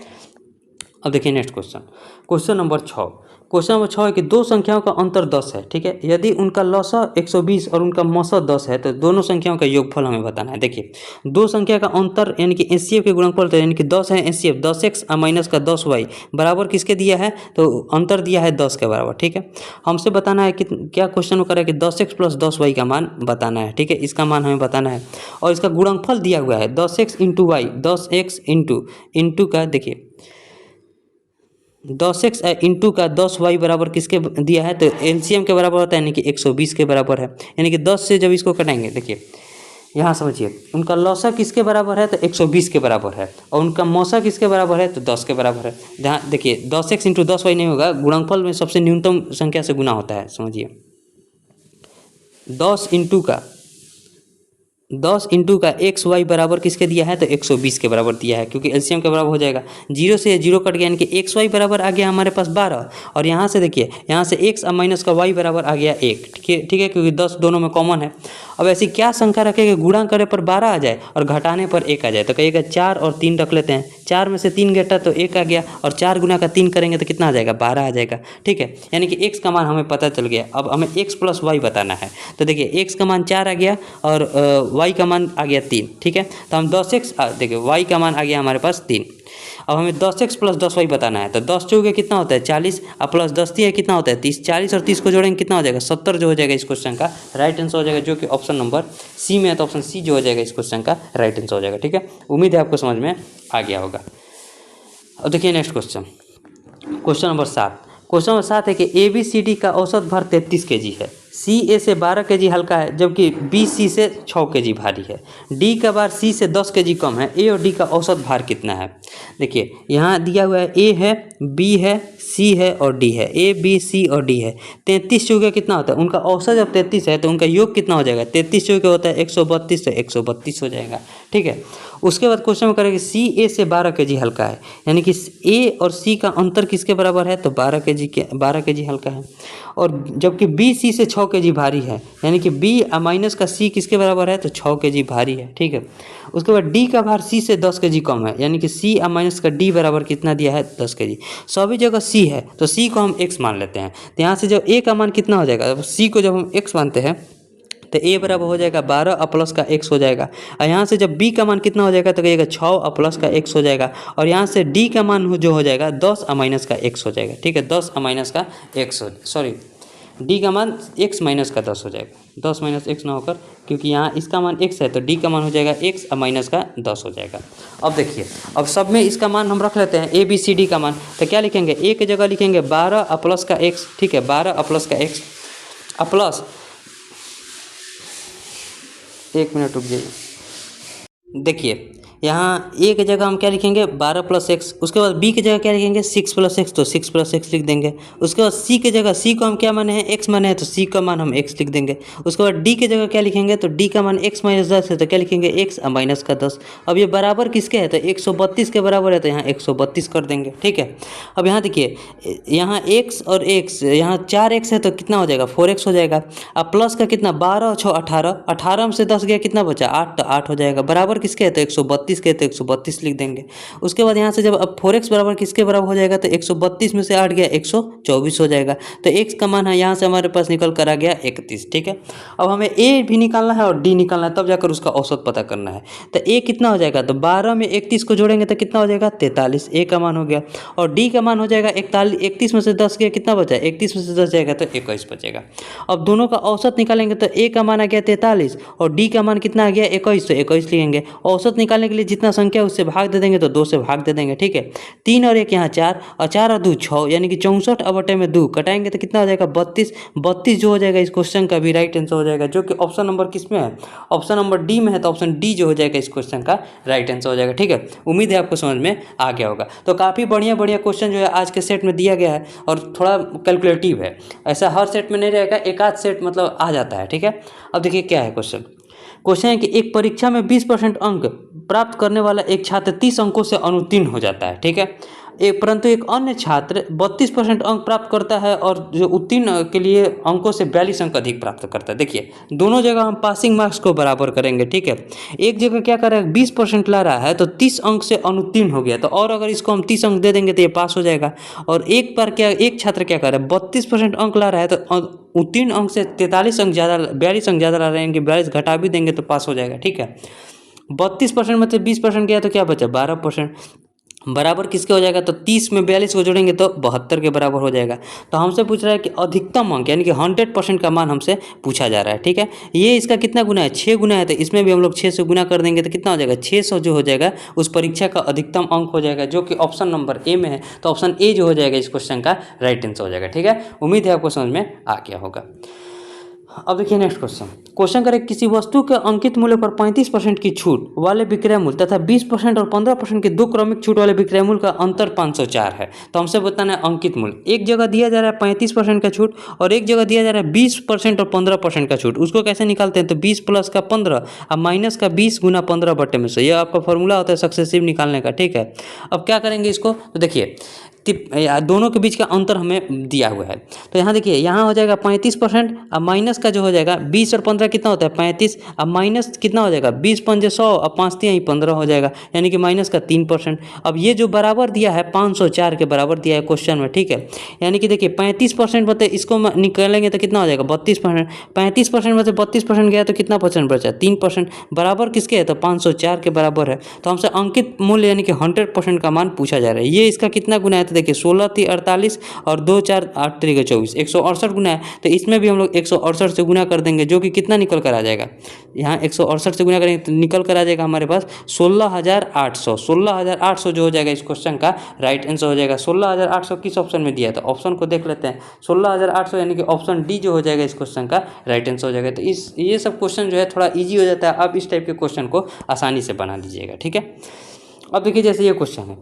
अब देखिए नेक्स्ट क्वेश्चन नंबर 6 है कि दो संख्याओं का अंतर 10 है, ठीक है। यदि उनका लॉसा 120 और उनका मौसा 10 है तो दोनों संख्याओं का योगफल हमें बताना है। देखिए दो संख्या का अंतर यानी कि एचसीएफ के गुणनफल, तो यानी कि 10 है एचसीएफ, 10x माइनस का 10y बराबर किसके दिया है, तो अंतर दिया है 10 के बराबर, ठीक है। हमसे बताना है कि क्या क्वेश्चन में करा है कि 10x प्लस 10y का मान बताना है, ठीक है, इसका मान हमें बताना है। और इसका गुणनफल दिया हुआ है 10x into Y, 10x into का देखिए 10x इंटू का 10y बराबर किसके दिया है, तो एलसीएम के बराबर होता है, यानी कि 120 के बराबर है। यानी कि 10 से जब इसको कटाएंगे, देखिए यहाँ समझिए उनका लौसा किसके बराबर है, तो 120 के बराबर है, और उनका मौसा किसके बराबर है, तो 10 के बराबर है। ध्यान देखिए 10x इंटू 10y नहीं होगा, गुणनफल में सबसे न्यूनतम संख्या से गुना होता है, समझिए 10 इंटू का एक्स वाई बराबर किसके दिया है, तो 120 के बराबर दिया है, क्योंकि एलसीएम के बराबर हो जाएगा। 0 से 0 कट गया, यानी कि एक्स वाई बराबर आ गया हमारे पास 12, और यहाँ से देखिए यहाँ से x और माइनस का y बराबर आ गया 1, ठीक है, क्योंकि 10 दोनों में कॉमन है। अब ऐसी क्या संख्या रखेंगे गुणा करे पर 12 आ जाए और घटाने पर 1 आ जाए, तो कहिएगा 4 और 3 रख लेते हैं। 4 में से 3 घटा तो 1 आ गया, और 4 गुना का 3 करेंगे तो कितना आ जाएगा, 12 आ जाएगा, ठीक है। यानी कि x का मान हमें पता चल गया। अब हमें x प्लस वाई बताना है, तो देखिए x का मान 4 आ गया और y का मान आ गया 3, ठीक है। तो हम 10x देखिए y का मान आ गया हमारे पास 3। अब हमें 10x प्लस 10y बताना है, तो 10 चौके कितना होता है 40, और प्लस 10 है कितना होता है 30, 40 और 30 को जोड़ेंगे कितना हो जाएगा 70 जो हो जाएगा इस क्वेश्चन का राइट आंसर हो जाएगा, जो कि ऑप्शन नंबर सी में है। तो ऑप्शन सी जो हो जाएगा इस क्वेश्चन का राइट आंसर हो जाएगा, ठीक है। उम्मीद है आपको समझ में आ गया होगा। अब देखिए नेक्स्ट क्वेश्चन नंबर 7 है कि ABCD का औसत भार 33 kg है, CA से 12 kg हल्का है, जबकि BC से 6 kg भारी है। D का भार C से 10 kg कम है, A और D का औसत भार कितना है। देखिए यहाँ दिया हुआ है A है, B है, C है और D है, A B C और D है। 33 चौके कितना होता है, उनका औसत जब 33 है तो उनका योग कितना हो जाएगा, 33 चौके होता है 132, तो 132 हो जाएगा, ठीक है। उसके बाद क्वेश्चन में करेंगे CA से 12 kg हल्का है, यानी कि A और C का अंतर किसके बराबर है, तो 12 kg हल्का है, और जबकि BC से 6 kg भारी है, यानी कि B माइनस का C किसके बराबर है, तो 6 kg भारी है, ठीक है। उसके बाद D का भार C से 10 kg कम है, यानी कि C माइनस का D बराबर कितना दिया है 10 kg। सभी जगह C है तो C को हम x मान लेते हैं, तो यहाँ से जब A का मान कितना हो जाएगा, C को जब हम x मानते हैं तो A बराबर हो जाएगा 12 और प्लस का x हो जाएगा, और यहाँ से जब B का मान कितना हो जाएगा तो कहिएगा 6 और प्लस का x हो जाएगा, और यहाँ से D का मान जो हो जाएगा 10 और माइनस का x हो जाएगा, ठीक है। 10 और माइनस का x D का मान x माइनस का 10 हो जाएगा, 10 माइनस एक्स ना होकर, क्योंकि यहाँ इसका मान x है तो d का मान हो जाएगा x और माइनस का 10 हो जाएगा। अब देखिए, अब सब में इसका मान हम रख लेते हैं a b c d का मान, तो क्या लिखेंगे, a की जगह लिखेंगे 12 और प्लस का x, ठीक है, 12 और प्लस का x और प्लस, एक मिनट रुक जाइए, देखिए यहाँ a की जगह हम क्या लिखेंगे 12 प्लस एक्स, उसके बाद b की जगह क्या लिखेंगे 6 प्लस एक्स, तो 6 प्लस एक्स लिख देंगे। उसके बाद c की जगह, c को हम क्या माने हैं x माने हैं, तो c का मान हम x लिख देंगे। उसके बाद d की जगह क्या लिखेंगे, तो d का मान x माइनस 10 है, तो क्या लिखेंगे x और माइनस का 10। अब ये बराबर किसके है, तो 132 के बराबर है, तो यहाँ 132 कर देंगे, ठीक है। अब यहाँ देखिए, यहाँ x और x, यहाँ 4x है तो कितना हो जाएगा 4x हो जाएगा। अब प्लस का कितना 12 और 6 18, 18 में से 10 गया कितना बचा 8, तो 8 हो जाएगा। बराबर किसके है, तो 132 के, तो 132 लिख देंगे। उसके बाद यहाँ से जब अब 4x बराबर किसके बराबर हो जाएगा, तो 132 में से 8 गया 124 हो जाएगा। तो x का मान है यहाँ से हमारे पास निकल कर आ गया 31, ठीक है। अब हमें a भी निकालना है और d निकालना है, तब जाकर उसका औसत पता करना है। तो a कितना हो जाएगा, तो 12 में 31 को जोड़ेंगे तो कितना हो जाएगा 43, a का मान हो गया। और d का मान हो जाएगा 41, 31 में से 10 गया कितना बचा, 31 में से 10 जाएगा तो 21 बचेगा। अब दोनों का औसत निकालेंगे तो a का मान आ गया 43 और d का मान कितना आ गया 21, तो 21 लिखेंगे। औसत निकालने के लिए जितना संख्या उससे भाग दे देंगे तो 2 से भाग दे देंगे, ठीक है। 3 और 1 यहाँ 4 और 4 और 2 6, यानी कि 64 और बटे में 2 कटाएंगे तो कितना हो जाएगा 32। 32 जो हो जाएगा इस क्वेश्चन का भी राइट आंसर हो जाएगा, जो कि ऑप्शन नंबर किस में है, ऑप्शन नंबर डी में है। तो ऑप्शन डी जो हो जाएगा इस क्वेश्चन का राइट आंसर हो जाएगा, ठीक है। उम्मीद है आपको समझ में आ गया होगा। तो काफ़ी बढ़िया बढ़िया क्वेश्चन जो है आज के सेट में दिया गया है और थोड़ा कैलकुलेटिव है, ऐसा हर सेट में नहीं रहेगा, एक आध सेट मतलब आ जाता है, ठीक है। अब देखिए क्या है क्वेश्चन है कि एक परीक्षा में 20% अंक प्राप्त करने वाला एक छात्र 30 अंकों से अनुत्तीर्ण हो जाता है, ठीक है। परंतु एक अन्य छात्र 32% अंक प्राप्त करता है और जो उत्तीर्ण के लिए अंकों से 42 अंक अधिक प्राप्त करता है। देखिए दोनों जगह हम पासिंग मार्क्स को बराबर करेंगे, ठीक है। एक जगह क्या कर रहा है 20% ला रहा है तो 30 अंक से अनुत्तीर्ण हो गया, तो और अगर इसको हम 30 अंक दे देंगे तो ये पास हो जाएगा। और एक बार क्या एक छात्र क्या कर रहा है 32% अंक ला रहा है तो उत्तीर्ण अंक से 43 अंक ज़्यादा 42 अंक ज़्यादा ला रहे हैं कि 42 घटा भी देंगे तो पास हो जाएगा, ठीक है। 32% में से 20% गया तो क्या बचा 12%, बराबर किसके हो जाएगा, तो 30 में 42 को जोड़ेंगे तो 72 के बराबर हो जाएगा। तो हमसे पूछ रहा है कि अधिकतम अंक यानी कि 100% का मान हमसे पूछा जा रहा है, ठीक है। ये इसका कितना गुना है 6 गुना है, तो इसमें भी हम लोग 6 से गुना कर देंगे तो कितना हो जाएगा 600 जो हो जाएगा उस परीक्षा का अधिकतम अंक हो जाएगा, जो कि ऑप्शन नंबर ए में है। तो ऑप्शन ए जो हो जाएगा इस क्वेश्चन का राइट आंसर हो जाएगा, ठीक है। उम्मीद है आपको समझ में आ गया होगा। अब देखिए नेक्स्ट क्वेश्चन करें किसी वस्तु के अंकित मूल्य पर 35% की छूट वाले विक्रय मूल्य तथा 20% और 15% के दो क्रमिक छूट वाले विक्रय मूल्य का अंतर 504 है। तो हमसे बताना है अंकित मूल्य। एक जगह दिया जा रहा है 35% का छूट और एक जगह दिया जा रहा है 20% और 15% का छूट। उसको कैसे निकालते हैं, तो 20 प्लस का 15 और माइनस का 20 गुना 15 बटे में से, यह आपका फॉर्मूला होता है सक्सेसिव निकालने का, ठीक है। अब क्या करेंगे इसको, तो देखिए दोनों के बीच का अंतर हमें दिया हुआ है। तो यहाँ देखिए यहाँ हो जाएगा 35% और माइनस का जो हो जाएगा 20 और 15 कितना होता है 35 और माइनस कितना हो जाएगा 20 पंजे 100 और 5 तिहाई 15 हो जाएगा, यानी कि माइनस का 3%। अब ये जो बराबर दिया है 504 के बराबर दिया है क्वेश्चन में, ठीक है। यानी कि देखिए 35% बते इसको निकालेंगे तो कितना हो जाएगा 32%। 35% में से 32% गया तो कितना परसेंट बचा 3%, बराबर किसके है तो 504 के बराबर है। तो हमसे अंकित मूल्य यानी कि 100% का मान पूछा जा रहा है। ये इसका कितना गुना है, तो देखिए 16 × 48 और 2 4 8 × 24 168 गुना है। तो इसमें भी हम लोग 168 से गुना कर देंगे, जो कि कितना निकल कर आ जाएगा, यहाँ 168 से गुना करेंगे तो निकल कर आ जाएगा हमारे पास 16,800। 16,800 जो हो जाएगा इस क्वेश्चन का राइट आंसर हो जाएगा। 16,800 किस ऑप्शन में दिया था, ऑप्शन को देख लेते हैं। 16,800 यानी कि ऑप्शन डी जो हो जाएगा इस क्वेश्चन का राइट आंसर हो जाएगा। तो ये सब क्वेश्चन जो है थोड़ा ईजी हो जाता है, आप इस टाइप के क्वेश्चन को आसानी से बना लीजिएगा, ठीक है। अब देखिए जैसे ये क्वेश्चन है,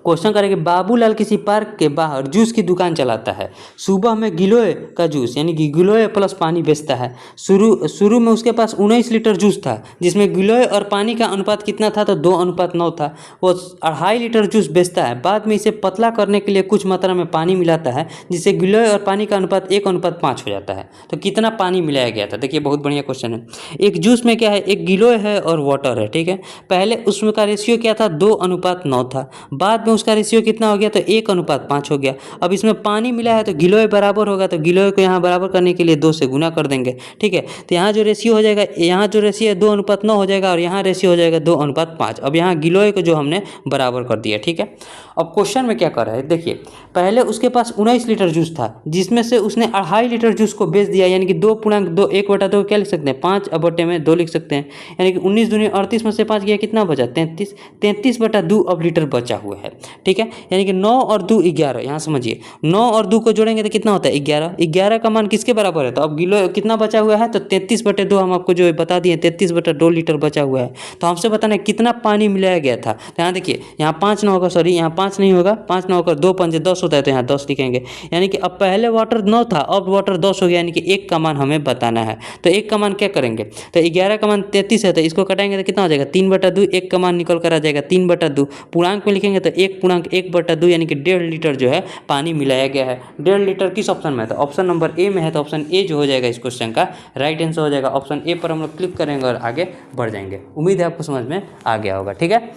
क्वेश्चन करेंगे बाबूलाल किसी पार्क के बाहर जूस की दुकान चलाता है। सुबह में गिलोय का जूस यानी कि गिलोय प्लस पानी बेचता है। शुरू में उसके पास 19 लीटर जूस था, जिसमें गिलोय और पानी का अनुपात कितना था, तो 2:9 था। वो 2.5 लीटर जूस बेचता है। बाद में इसे पतला करने के लिए कुछ मात्रा में पानी मिलाता है, जिससे गिलोय और पानी का अनुपात 1:5 हो जाता है। तो कितना पानी मिलाया गया था, देखिए बहुत बढ़िया क्वेश्चन है। एक जूस में क्या है, एक गिलोय है और वाटर है, ठीक है। पहले उसमें का रेशियो क्या था 2:9 था। बाद में में उसका रेशियो कितना हो गया, तो 1:5 हो गया। अब इसमें पानी मिला है तो गिलोय बराबर होगा, तो गिलोय को यहाँ बराबर करने के लिए 2 से गुना कर देंगे, ठीक है। तो यहाँ जो रेशियो हो जाएगा, यहाँ जो रेशियो है 2:9 हो जाएगा और यहाँ रेशियो हो जाएगा 2:5। अब यहाँ गिलोय को जो हमने बराबर कर दिया, ठीक है। अब क्वेश्चन में क्या कर रहा है, देखिए पहले उसके पास 19 लीटर जूस था, जिसमें से उसने 2.5 लीटर जूस को बेच दिया, यानी कि 2.2 1/2 क्या लिख सकते हैं, 5/2 लिख सकते हैं, यानी कि 19 दूनी 38 में से 5 गया, कितना बचा 33, 33/2 अब लीटर बचा हुआ है, ठीक है। यानी कि 9 और 2 11, यहाँ समझिए 9 और 2 को जोड़ेंगे तो कितना होता है 11, 11 का मान किसके बराबर है, तो अब गिलो कितना बचा हुआ है, तो 33/2 हम आपको जो बता दिए 33/2 लीटर बचा हुआ है। तो हमसे बताना है कितना पानी मिलाया गया था, तो यहाँ देखिए यहाँ 5 ना होगा, सॉरी यहाँ 5 नहीं होगा, 5 ना होकर 2 5 10 होता है, तो यहाँ 10 लिखेंगे। यानी कि अब पहले वाटर 9 था, अब वाटर 10 हो गया, यानी कि 1 का मान हमें बताना है। तो 1 का मान क्या करेंगे, तो 11 का मान 33 है, तो इसको कटाएंगे तो कितना हो जाएगा 3/2, 1 का मान निकल कर आ जाएगा 3/2। पूर्णांक में लिखेंगे तो 1/1/2, यानी कि 1.5 लीटर जो है पानी मिलाया गया है। 1.5 लीटर किस ऑप्शन में है, तो ऑप्शन नंबर ए में है, तो ऑप्शन ए जो हो जाएगा इस क्वेश्चन का राइट आंसर हो जाएगा। ऑप्शन ए पर हम लोग क्लिक करेंगे और आगे बढ़ जाएंगे। उम्मीद है आपको समझ में आ गया होगा, ठीक है।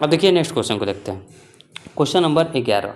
अब देखिए नेक्स्ट क्वेश्चन को देखते हैं। Question number 11।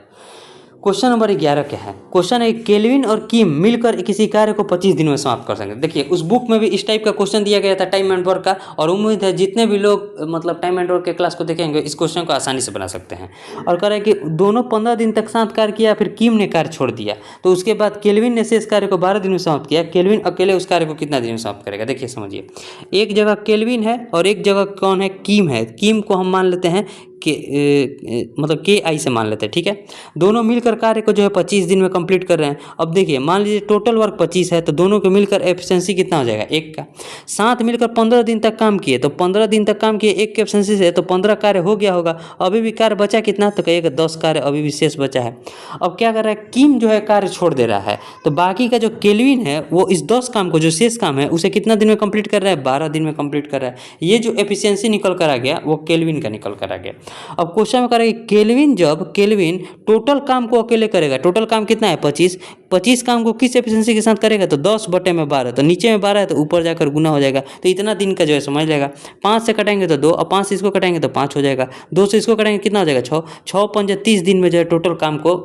क्वेश्चन नंबर 11 क्या है, क्वेश्चन है केल्विन और किम मिलकर किसी कार्य को 25 दिन में समाप्त कर सकते हैं। देखिए उस बुक में भी इस टाइप का क्वेश्चन दिया गया था टाइम एंड वर्क का, और उम्मीद है जितने भी लोग मतलब टाइम एंड वर्क के क्लास को देखेंगे इस क्वेश्चन को आसानी से बना सकते हैं। और कह रहा है कि दोनों 15 दिन तक साथ कार्य किया, फिर किम ने कार्य छोड़ दिया, तो उसके बाद केल्विन ने शेष कार्य को 12 दिन में समाप्त किया। केल्विन अकेले उस कार्य को कितना दिन में समाप्त करेगा, देखिए समझिए। एक जगह केल्विन है और एक जगह कौन है, किम है। किम को हम मान लेते हैं मतलब KI से मान लेते हैं, ठीक है। दोनों मिलकर कार्य को जो है 25 दिन में कंप्लीट कर रहे हैं। अब देखिए मान लीजिए टोटल वर्क 25 है, तो दोनों के मिलकर एफिशिएंसी कितना हो जाएगा 1 का। साथ मिलकर 15 दिन तक काम किए, तो 15 दिन तक काम किए 1 के एफिशिएंसी से, तो 15 कार्य हो गया होगा। अभी भी कार्य बचा कितना, तो कहिएगा 10 कार्य अभी भी शेष बचा है। अब क्या कर रहा है, किम जो है कार्य छोड़ दे रहा है, तो बाकी का जो केल्विन है वो इस 10 काम को, जो शेष काम है उसे कितना दिन में कंप्लीट कर रहा है, 12 दिन में कंप्लीट कर रहा है। ये जो एफिशिएंसी निकल कर आ गया वो केल्विन का निकल कर आ गया। अब क्वेश्चन में करेंगे केल्विन, जब केल्विन टोटल काम को अकेले करेगा, टोटल काम कितना है 25 काम को किस एफिशिएंसी के साथ करेगा, तो 10/12, तो नीचे में 12 है तो ऊपर जाकर गुना हो जाएगा, तो इतना दिन का जो है समझ लेगा। 5 से कटेंगे तो 2, और 5 से इसको कटेंगे तो 5 हो जाएगा, 2 से इसको कटेंगे कितना हो जाएगा 6, 6 5 30 दिन में जो है टोटल काम को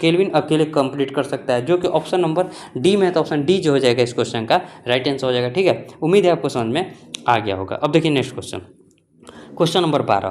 केल्विन अकेले कंप्लीट कर सकता है, जो कि ऑप्शन नंबर डी में है। तो ऑप्शन डी जो हो जाएगा इस क्वेश्चन का राइट आंसर हो जाएगा, ठीक है। उम्मीद है आपको समझ में आ गया होगा। अब देखिए next question, question number 12।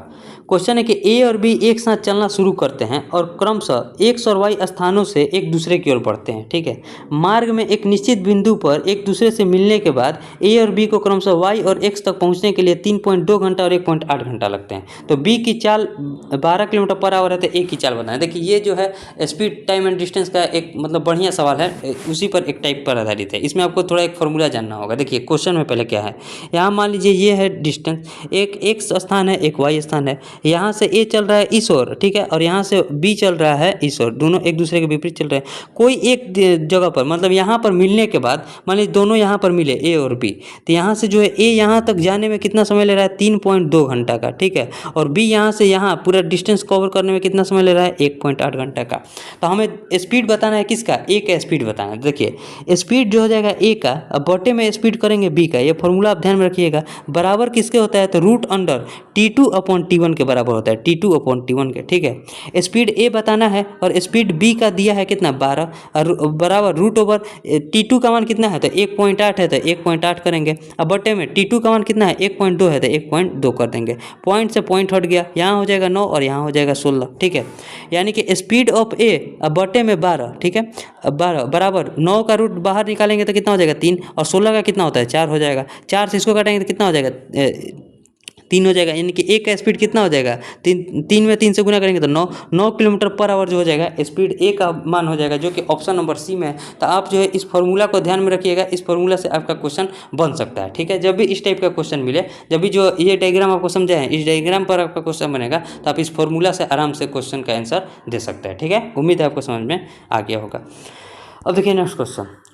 Question है कि ए और बी एक साथ चलना शुरू करते हैं और क्रमशः एक्स और वाई स्थानों से एक दूसरे की ओर बढ़ते हैं, ठीक है। मार्ग में एक निश्चित बिंदु पर एक दूसरे से मिलने के बाद ए और बी को क्रमशः वाई और एक्स तक पहुंचने के लिए 3.2 घंटा और 1.8 घंटा लगते हैं। तो बी की चाल 12 किलोमीटर पर आवर है, तो ए की चाल बताएं। देखिए ये जो है स्पीड टाइम एंड डिस्टेंस का एक मतलब बढ़िया सवाल है, उसी पर एक टाइप पर आधारित है। इसमें आपको थोड़ा एक फॉर्मूला जानना होगा। देखिए क्वेश्चन में पहले क्या है, यहाँ मान लीजिए ये है डिस्टेंस, एक एक्स स्थान है एक वाई स्थान है। यहाँ से ए चल रहा है इस ओर, ठीक है, और यहाँ से बी चल रहा है इस ओर, दोनों एक दूसरे के विपरीत चल रहे हैं। कोई एक जगह पर मतलब यहाँ पर मिलने के बाद मान लीजिए दोनों यहाँ पर मिले ए और बी, तो यहाँ से जो है ए यहाँ तक जाने में कितना समय ले रहा है 3.2 घंटा का, ठीक है, और बी यहाँ से यहाँ पूरा डिस्टेंस कवर करने में कितना समय ले रहा है 1.8 घंटा का। तो हमें स्पीड बताना है किसका, ए का स्पीड बताना है। देखिए स्पीड जो हो जाएगा ए का, अब बटे में स्पीड करेंगे बी का, ये फॉर्मूला आप ध्यान में रखिएगा। बराबर किसके होता है, तो √अंडर T2/T1 के बराबर होता है, T2/T1 के, ठीक है। स्पीड ए बताना है और स्पीड बी का दिया है कितना 12, और बराबर √T2 का मान कितना है, तो 1.8 है, तो 1.8 करेंगे। अब बटे में T2 का मान कितना है 1.2 है, तो 1.2 कर देंगे। पॉइंट से पॉइंट हट गया, यहाँ हो जाएगा 9 और यहाँ हो जाएगा 16, ठीक है। यानी कि स्पीड ऑफ ए अब बटे में 12, ठीक है, अब 12 बराबर 9 का रूट बाहर निकालेंगे तो कितना हो जाएगा 3, और 16 का कितना होता है 4 हो जाएगा। 4 से इसको काटेंगे तो कितना हो जाएगा 3 हो जाएगा। यानी कि ए का स्पीड कितना हो जाएगा 3 में 3 से गुना करेंगे तो 9 किलोमीटर पर आवर जो हो जाएगा स्पीड ए का मान हो जाएगा, जो कि ऑप्शन नंबर सी में है। तो आप जो है इस फॉर्मूला को ध्यान में रखिएगा, इस फॉर्मूला से आपका क्वेश्चन बन सकता है, ठीक है। जब भी इस टाइप का क्वेश्चन मिले, जब भी जो ये डायग्राम आपको समझा है, इस डायग्राम पर आपका क्वेश्चन बनेगा, तो आप इस फॉर्मूला से आराम से क्वेश्चन का आंसर दे सकते हैं, ठीक है। उम्मीद है आपको समझ में आ गया होगा। अब देखिए नेक्स्ट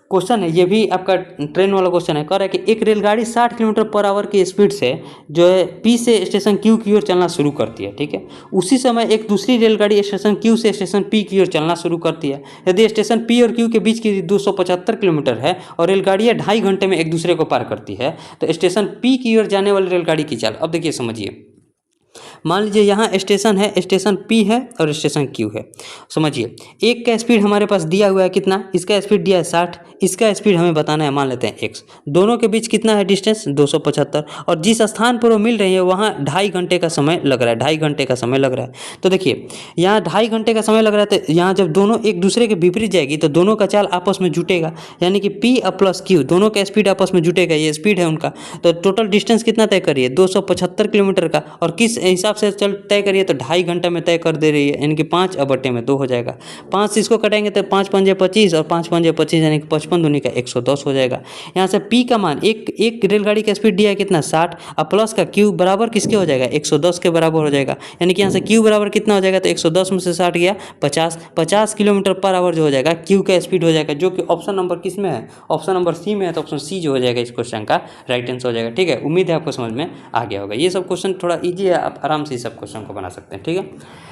क्वेश्चन है, ये भी आपका ट्रेन वाला क्वेश्चन है। कह रहा है कि एक रेलगाड़ी 60 किलोमीटर पर आवर की स्पीड से जो है पी से स्टेशन क्यू की ओर चलना शुरू करती है, ठीक है। उसी समय एक दूसरी रेलगाड़ी स्टेशन क्यू से स्टेशन पी की ओर चलना शुरू करती है। यदि स्टेशन पी और क्यू के बीच की 275 किलोमीटर है और रेलगाड़ियाँ 2.5 घंटे में एक दूसरे को पार करती है, तो स्टेशन पी की ओर जाने वाली रेलगाड़ी की चाल, अब देखिए समझिए। मान लीजिए यहाँ स्टेशन है, स्टेशन P है और स्टेशन Q है। समझिए, एक का स्पीड हमारे पास दिया हुआ है कितना, इसका स्पीड दिया है 60, इसका स्पीड हमें बताना है, मान लेते हैं x। दोनों के बीच कितना है डिस्टेंस 275, और जिस स्थान पर वो मिल रही है वहाँ 2.5 घंटे का समय लग रहा है, 2.5 घंटे का समय लग रहा है। तो देखिए यहाँ 2.5 घंटे का समय लग रहा है, तो यहाँ जब दोनों एक दूसरे के विपरीत जाएगी तो दोनों का चाल आपस में जुटेगा, यानी कि P और प्लस Q दोनों का स्पीड आपस में जुटेगा, ये स्पीड है उनका। तो टोटल डिस्टेंस कितना तय करिए 275 किलोमीटर का, और किस हिसाब से चल तय करिए तो 2.5 घंटे में तय कर दे रही है, यानी कि 5/2 हो जाएगा। 5 से इसको कटेंगे तो 5 पंजे 25 और 5 पंजे 25 यानी कि 55 दूनी का 110 हो जाएगा। यहाँ से P का मान एक रेलगाड़ी का स्पीड दिया है कितना 60, और प्लस का Q बराबर किसके हो जाएगा 110 के बराबर हो जाएगा, यानी कि यहाँ से Q बराबर कितना हो जाएगा तो 110 में से 60 गया 50 किलोमीटर पर आवर जो हो जाएगा Q का स्पीड हो जाएगा, जो कि ऑप्शन नंबर किस में है, ऑप्शन नंबर C में है। तो ऑप्शन C जो हो जाएगा इस क्वेश्चन का राइट आंसर हो जाएगा। ठीक है, उम्मीद है आपको समझ में आ गया होगा। ये सब क्वेश्चन थोड़ा ईजी है, आप आराम से इस सब क्वेश्चन को बना सकते हैं। ठीक है,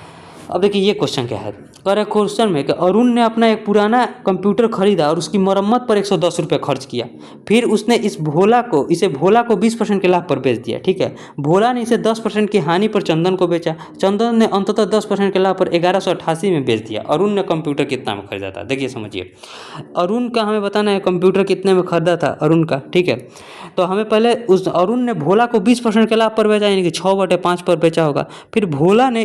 अब देखिए ये क्वेश्चन क्या है, कह रहे क्वेश्चन में कि अरुण ने अपना एक पुराना कंप्यूटर खरीदा और उसकी मरम्मत पर 110 रुपये खर्च किया, फिर उसने इसे भोला को 20% के लाभ पर बेच दिया। ठीक है, भोला ने इसे 10% की हानि पर चंदन को बेचा, चंदन ने अंततः 10% के लाभ पर 1188 में बेच दिया। अरुण ने कंप्यूटर कितना में खरीदा था, देखिए समझिए, अरुण का हमें बताना है कंप्यूटर कितने में खरीदा था अरुण का। ठीक है, तो हमें पहले उस अरुण ने भोला को 20% के लाभ पर बेचा, यानी कि 6/5 पर बेचा होगा। फिर भोला ने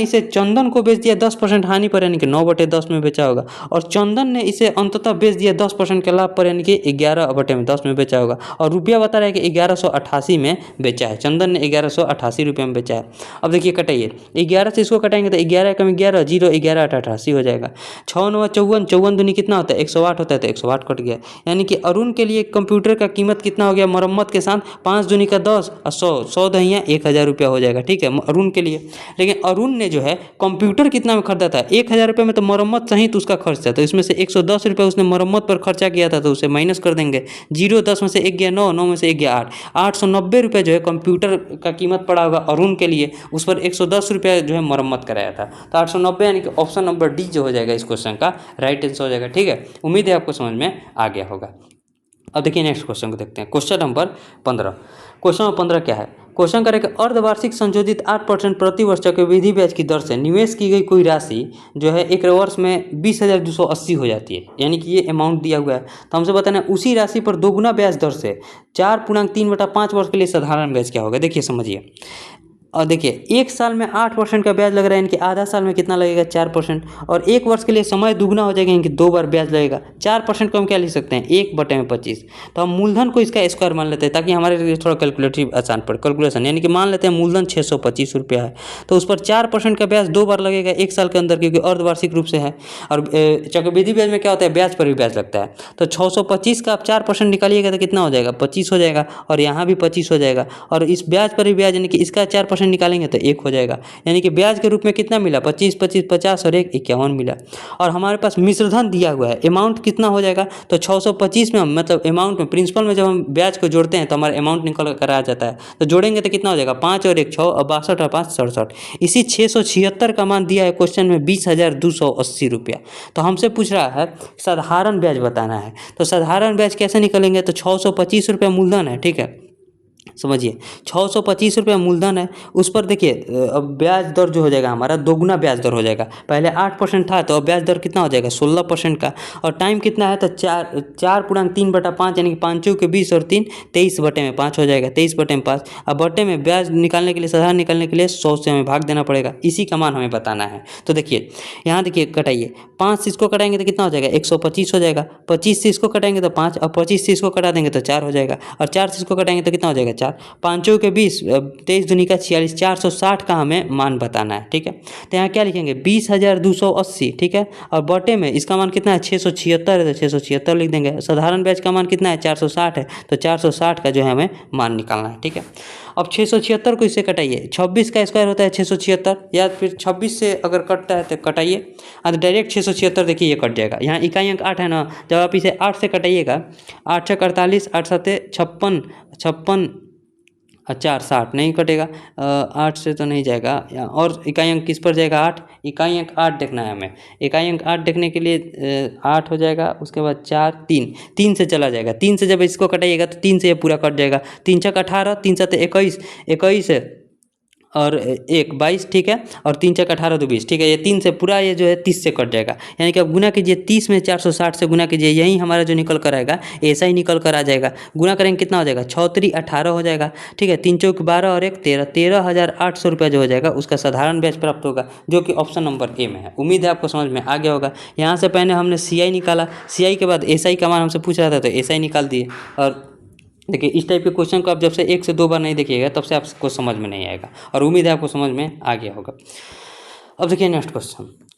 इसे चंदन को बेच दिया 10% हानि पर, यानी कि 9/10 में बेचा होगा, और चंदन ने इसे अंततः बेच दिया 10% के लाभ पर, यानी कि 11/10 में बेचा होगा। और रुपया बता रहा है कि 1188 में बेचा है, चंदन ने 1188 रुपये में बेचा है। अब देखिए कटाइए, 11 से इसको कटाएंगे तो 11 कम 11 0 11 8 88 हो जाएगा। 6 9 54, 54 दूनी कितना होता है 108 होता है, तो 108 कट गया, यानी कि अरुण के लिए कंप्यूटर का कीमत कितना हो गया मरम्मत के साथ 5 दूनी का 10 और 100 दहिया 1000 रुपया हो जाएगा। ठीक है, अरुण के लिए। लेकिन अरुण ने जो है कंप्यूटर कितना में खरीदा था 1000 रुपये में, तो मरम्मत सहित उसका खर्च था, तो इसमें से 110 रुपये उसने मरम्मत पर खर्चा किया था, तो उसे माइनस कर देंगे। 0 10 में से 1 गया 9, 9 में से 1 गया 8, 890 रुपये जो है कंप्यूटर का कीमत पड़ा होगा अरुण के लिए, उस पर 110 रुपये जो है मरम्मत कराया था, तो 890 यानी कि ऑप्शन नंबर डी जो हो जाएगा इस क्वेश्चन का राइट आंसर हो जाएगा। ठीक है, उम्मीद है आपको समझ में आ गया होगा। अब देखिए नेक्स्ट क्वेश्चन को देखते हैं, क्वेश्चन नंबर 15। क्वेश्चन नंबर 15 क्या है, क्वेश्चन करें कि अर्धवार्षिक संशोधित 8% प्रति वर्ष चक्रवृद्धि ब्याज की दर से निवेश की गई कोई राशि जो है एक वर्ष में 20,280 हो जाती है, यानी कि ये अमाउंट दिया हुआ है। तो हमसे बताना है उसी राशि पर दोगुना ब्याज दर से 4.3/5 वर्ष के लिए साधारण ब्याज क्या होगा। देखिए समझिए, और देखिए 1 साल में 8% का ब्याज लग रहा है, यानी कि आधा साल में कितना लगेगा 4%, और 1 वर्ष के लिए समय दुगना हो जाएगा, यानी कि 2 बार ब्याज लगेगा। 4% को हम क्या लिख सकते हैं 1/25। तो हम मूलधन को इसका स्क्वायर मान लेते हैं ताकि हमारे लिए थोड़ा कैलकुलेटिव आसान पड़े, कैलकुलेशन, यानी कि मान लेते हैं मूलधन 625 रुपया है, तो उस पर 4% का ब्याज 2 बार लगेगा 1 साल के अंदर, क्योंकि अर्धवार्षिक रूप से है। और चक्रवृद्धि ब्याज में क्या होता है ब्याज पर भी ब्याज लगता है, तो 625 का आप 4% निकालिएगा तो कितना हो जाएगा 25 हो जाएगा, और यहाँ भी 25 हो जाएगा, और इस ब्याज पर भी ब्याज यानी कि इसका 4% निकालेंगे तो 1 हो जाएगा, यानी कि ब्याज के रूप में कितना मिला 25 25 50 और 1 51 मिला। और हमारे पास मिश्रधन दिया हुआ है, अमाउंट कितना हो जाएगा तो 625 में मतलब अमाउंट में प्रिंसिपल में जब हम ब्याज को जोड़ते हैं तो हमारा अमाउंट निकल कर आ जाता है, तो जोड़ेंगे तो कितना हो जाएगा 5 और 1 6 और 62 और 5 67। इसी 676 का मान दिया है क्वेश्चन में 20,280 रुपया। तो हमसे पूछ रहा है साधारण ब्याज बताना है, तो साधारण ब्याज कैसे निकलेंगे, तो 625 रुपया मूलधन है। ठीक है, समझिए 625 रुपये मूलधन है, उस पर देखिए अब ब्याज दर जो हो जाएगा हमारा दोगुना ब्याज दर हो जाएगा। पहले 8% था तो अब ब्याज दर कितना हो जाएगा 16% का, और टाइम कितना है तो 4.3/5 यानी कि 5 के 20 और 3 23/5 हो जाएगा, 23/5। अब बटे में ब्याज निकालने के लिए साधारण निकालने के लिए 100 से हमें भाग देना पड़ेगा, इसी का मान हमें बताना है। तो देखिए यहाँ देखिए कटाइए, 5 से इसको कटाएंगे तो कितना हो जाएगा 125 हो जाएगा, 25 से इसको कटाएंगे तो 5, और 25 से इसको कटा देंगे तो 4 हो जाएगा, और 4 से इसको कटाएंगे तो कितना हो जाएगा 4, 5 के 20 23 दूनी का 46, 460 का हमें मान बताना है। ठीक है, तो यहाँ क्या लिखेंगे 20,280। ठीक है, और बटे में इसका मान कितना है 676 है, तो 676 लिख देंगे। साधारण ब्याज का मान कितना है 460 है, तो 460 का जो है हमें मान निकालना है। ठीक है, अब 676 को इससे कटाइए, 26 का स्क्वायर होता है 676, या फिर 26 से अगर कटता है तो कटाइए, तो डायरेक्ट 676 देखिए ये कट जाएगा। यहाँ इकाई अंक 8 है ना, जब आप इसे 8 से कटाइएगा 8 6 48, 8 7 56 56 4 60 नहीं कटेगा, 8 से तो नहीं जाएगा, और इकाई अंक किस पर जाएगा 8, इकाई अंक 8 देखना है हमें। इकाई अंक 8 देखने के लिए 8 हो जाएगा, उसके बाद 4 3 से चला जाएगा, 3 से जब इसको कटाइएगा तो 3 से ये पूरा कट जाएगा, 3 6 18, 3 7 21 21 और 1 22, ठीक है, और 3 चक 18 2 20, ठीक है। ये 3 से पूरा ये जो है 30 से कट जाएगा, यानी कि अब गुना कीजिए 30 में 460 से गुना कीजिए, यही हमारा जो निकल कर आएगा ऐसा ही निकल कर आ जाएगा। गुना करेंगे कितना हो जाएगा, 6 3 18 हो जाएगा, ठीक है। 3 चौक 12 और 1 13, 13,800 रुपया जो हो जाएगा उसका साधारण ब्याज प्राप्त होगा, जो कि ऑप्शन नंबर ए में है। उम्मीद है आपको समझ में आ गया होगा। यहाँ से पहले हमने CI निकाला, CI के बाद SI का मान हमसे पूछ रहा था तो SI निकाल दिए। और देखिए इस टाइप के क्वेश्चन को आप जब से 1 से 2 बार नहीं देखिएगा तब से आपको समझ में नहीं आएगा, और उम्मीद है आपको समझ में आ गया होगा। अब देखिए नेक्स्ट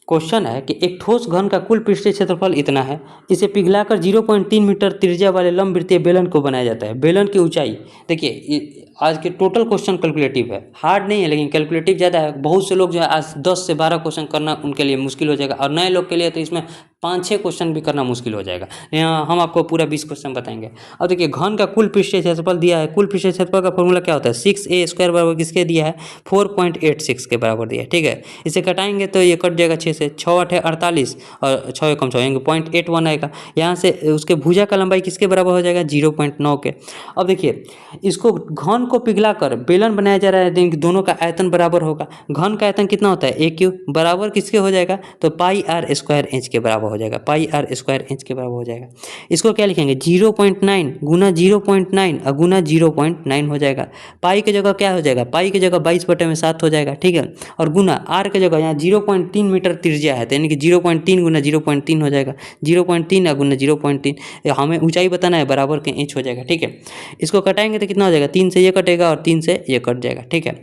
क्वेश्चन है कि एक ठोस घन का कुल पृष्ठीय क्षेत्रफल इतना है, इसे पिघलाकर 0.3 मीटर त्रिज्या वाले लंबवृत्तीय बेलन को बनाया जाता है। बेलन की ऊंचाई, देखिए आज के टोटल क्वेश्चन कैलकुलेटिव है, हार्ड नहीं है लेकिन कैलकुलेटिव ज़्यादा है। बहुत से लोग जो है आज 10 से 12 क्वेश्चन करना उनके लिए मुश्किल हो जाएगा, और नए लोग के लिए तो इसमें 5-6 क्वेश्चन भी करना मुश्किल हो जाएगा। यहाँ हम आपको पूरा 20 क्वेश्चन बताएंगे। अब देखिए घन का कुल पृष्ठीय क्षेत्रफल दिया है, कुल पृष्ठीय क्षेत्रफल का फॉर्मूला क्या होता है, 6a² बराबर किसके दिया है, 4.86 के बराबर दिया है, ठीक है। इसे घटाएंगे तो ये कट जाएगा 6 से, 6 8 48 और 6 एकम 6 यानी 0.81 आएगा। यहाँ से उसके भुजा का लंबाई किसके बराबर हो जाएगा, 0.9 के। अब देखिए इसको घन को पिघलाकर बेलन बनाया जा रहा है, यानी कि दोनों का आयतन बराबर होगा। घन का आयतन कितना होता है, AQ बराबर किसके हो जाएगा, तो πr² इंच के बराबर हो जाएगा, πr² इंच के बराबर हो जाएगा। इसको क्या लिखेंगे, 0.9 गुना 0.9 और गुना 0.9 हो जाएगा। पाई की जगह क्या हो जाएगा, पाई की जगह 22/7 हो जाएगा, ठीक है। और गुना आर की जगह यहाँ 0.3 मीटर त्रिज्या है, तो यानी कि 0.3 गुना 0.3 हो जाएगा, 0.3 और गुना 0.3। हमें ऊंचाई बताना है, बराबर के इंच हो जाएगा, ठीक है। इसको कटाएंगे तो कितना हो जाएगा, 3 से ये कटेगा और 3 से ये कट जाएगा, ठीक है।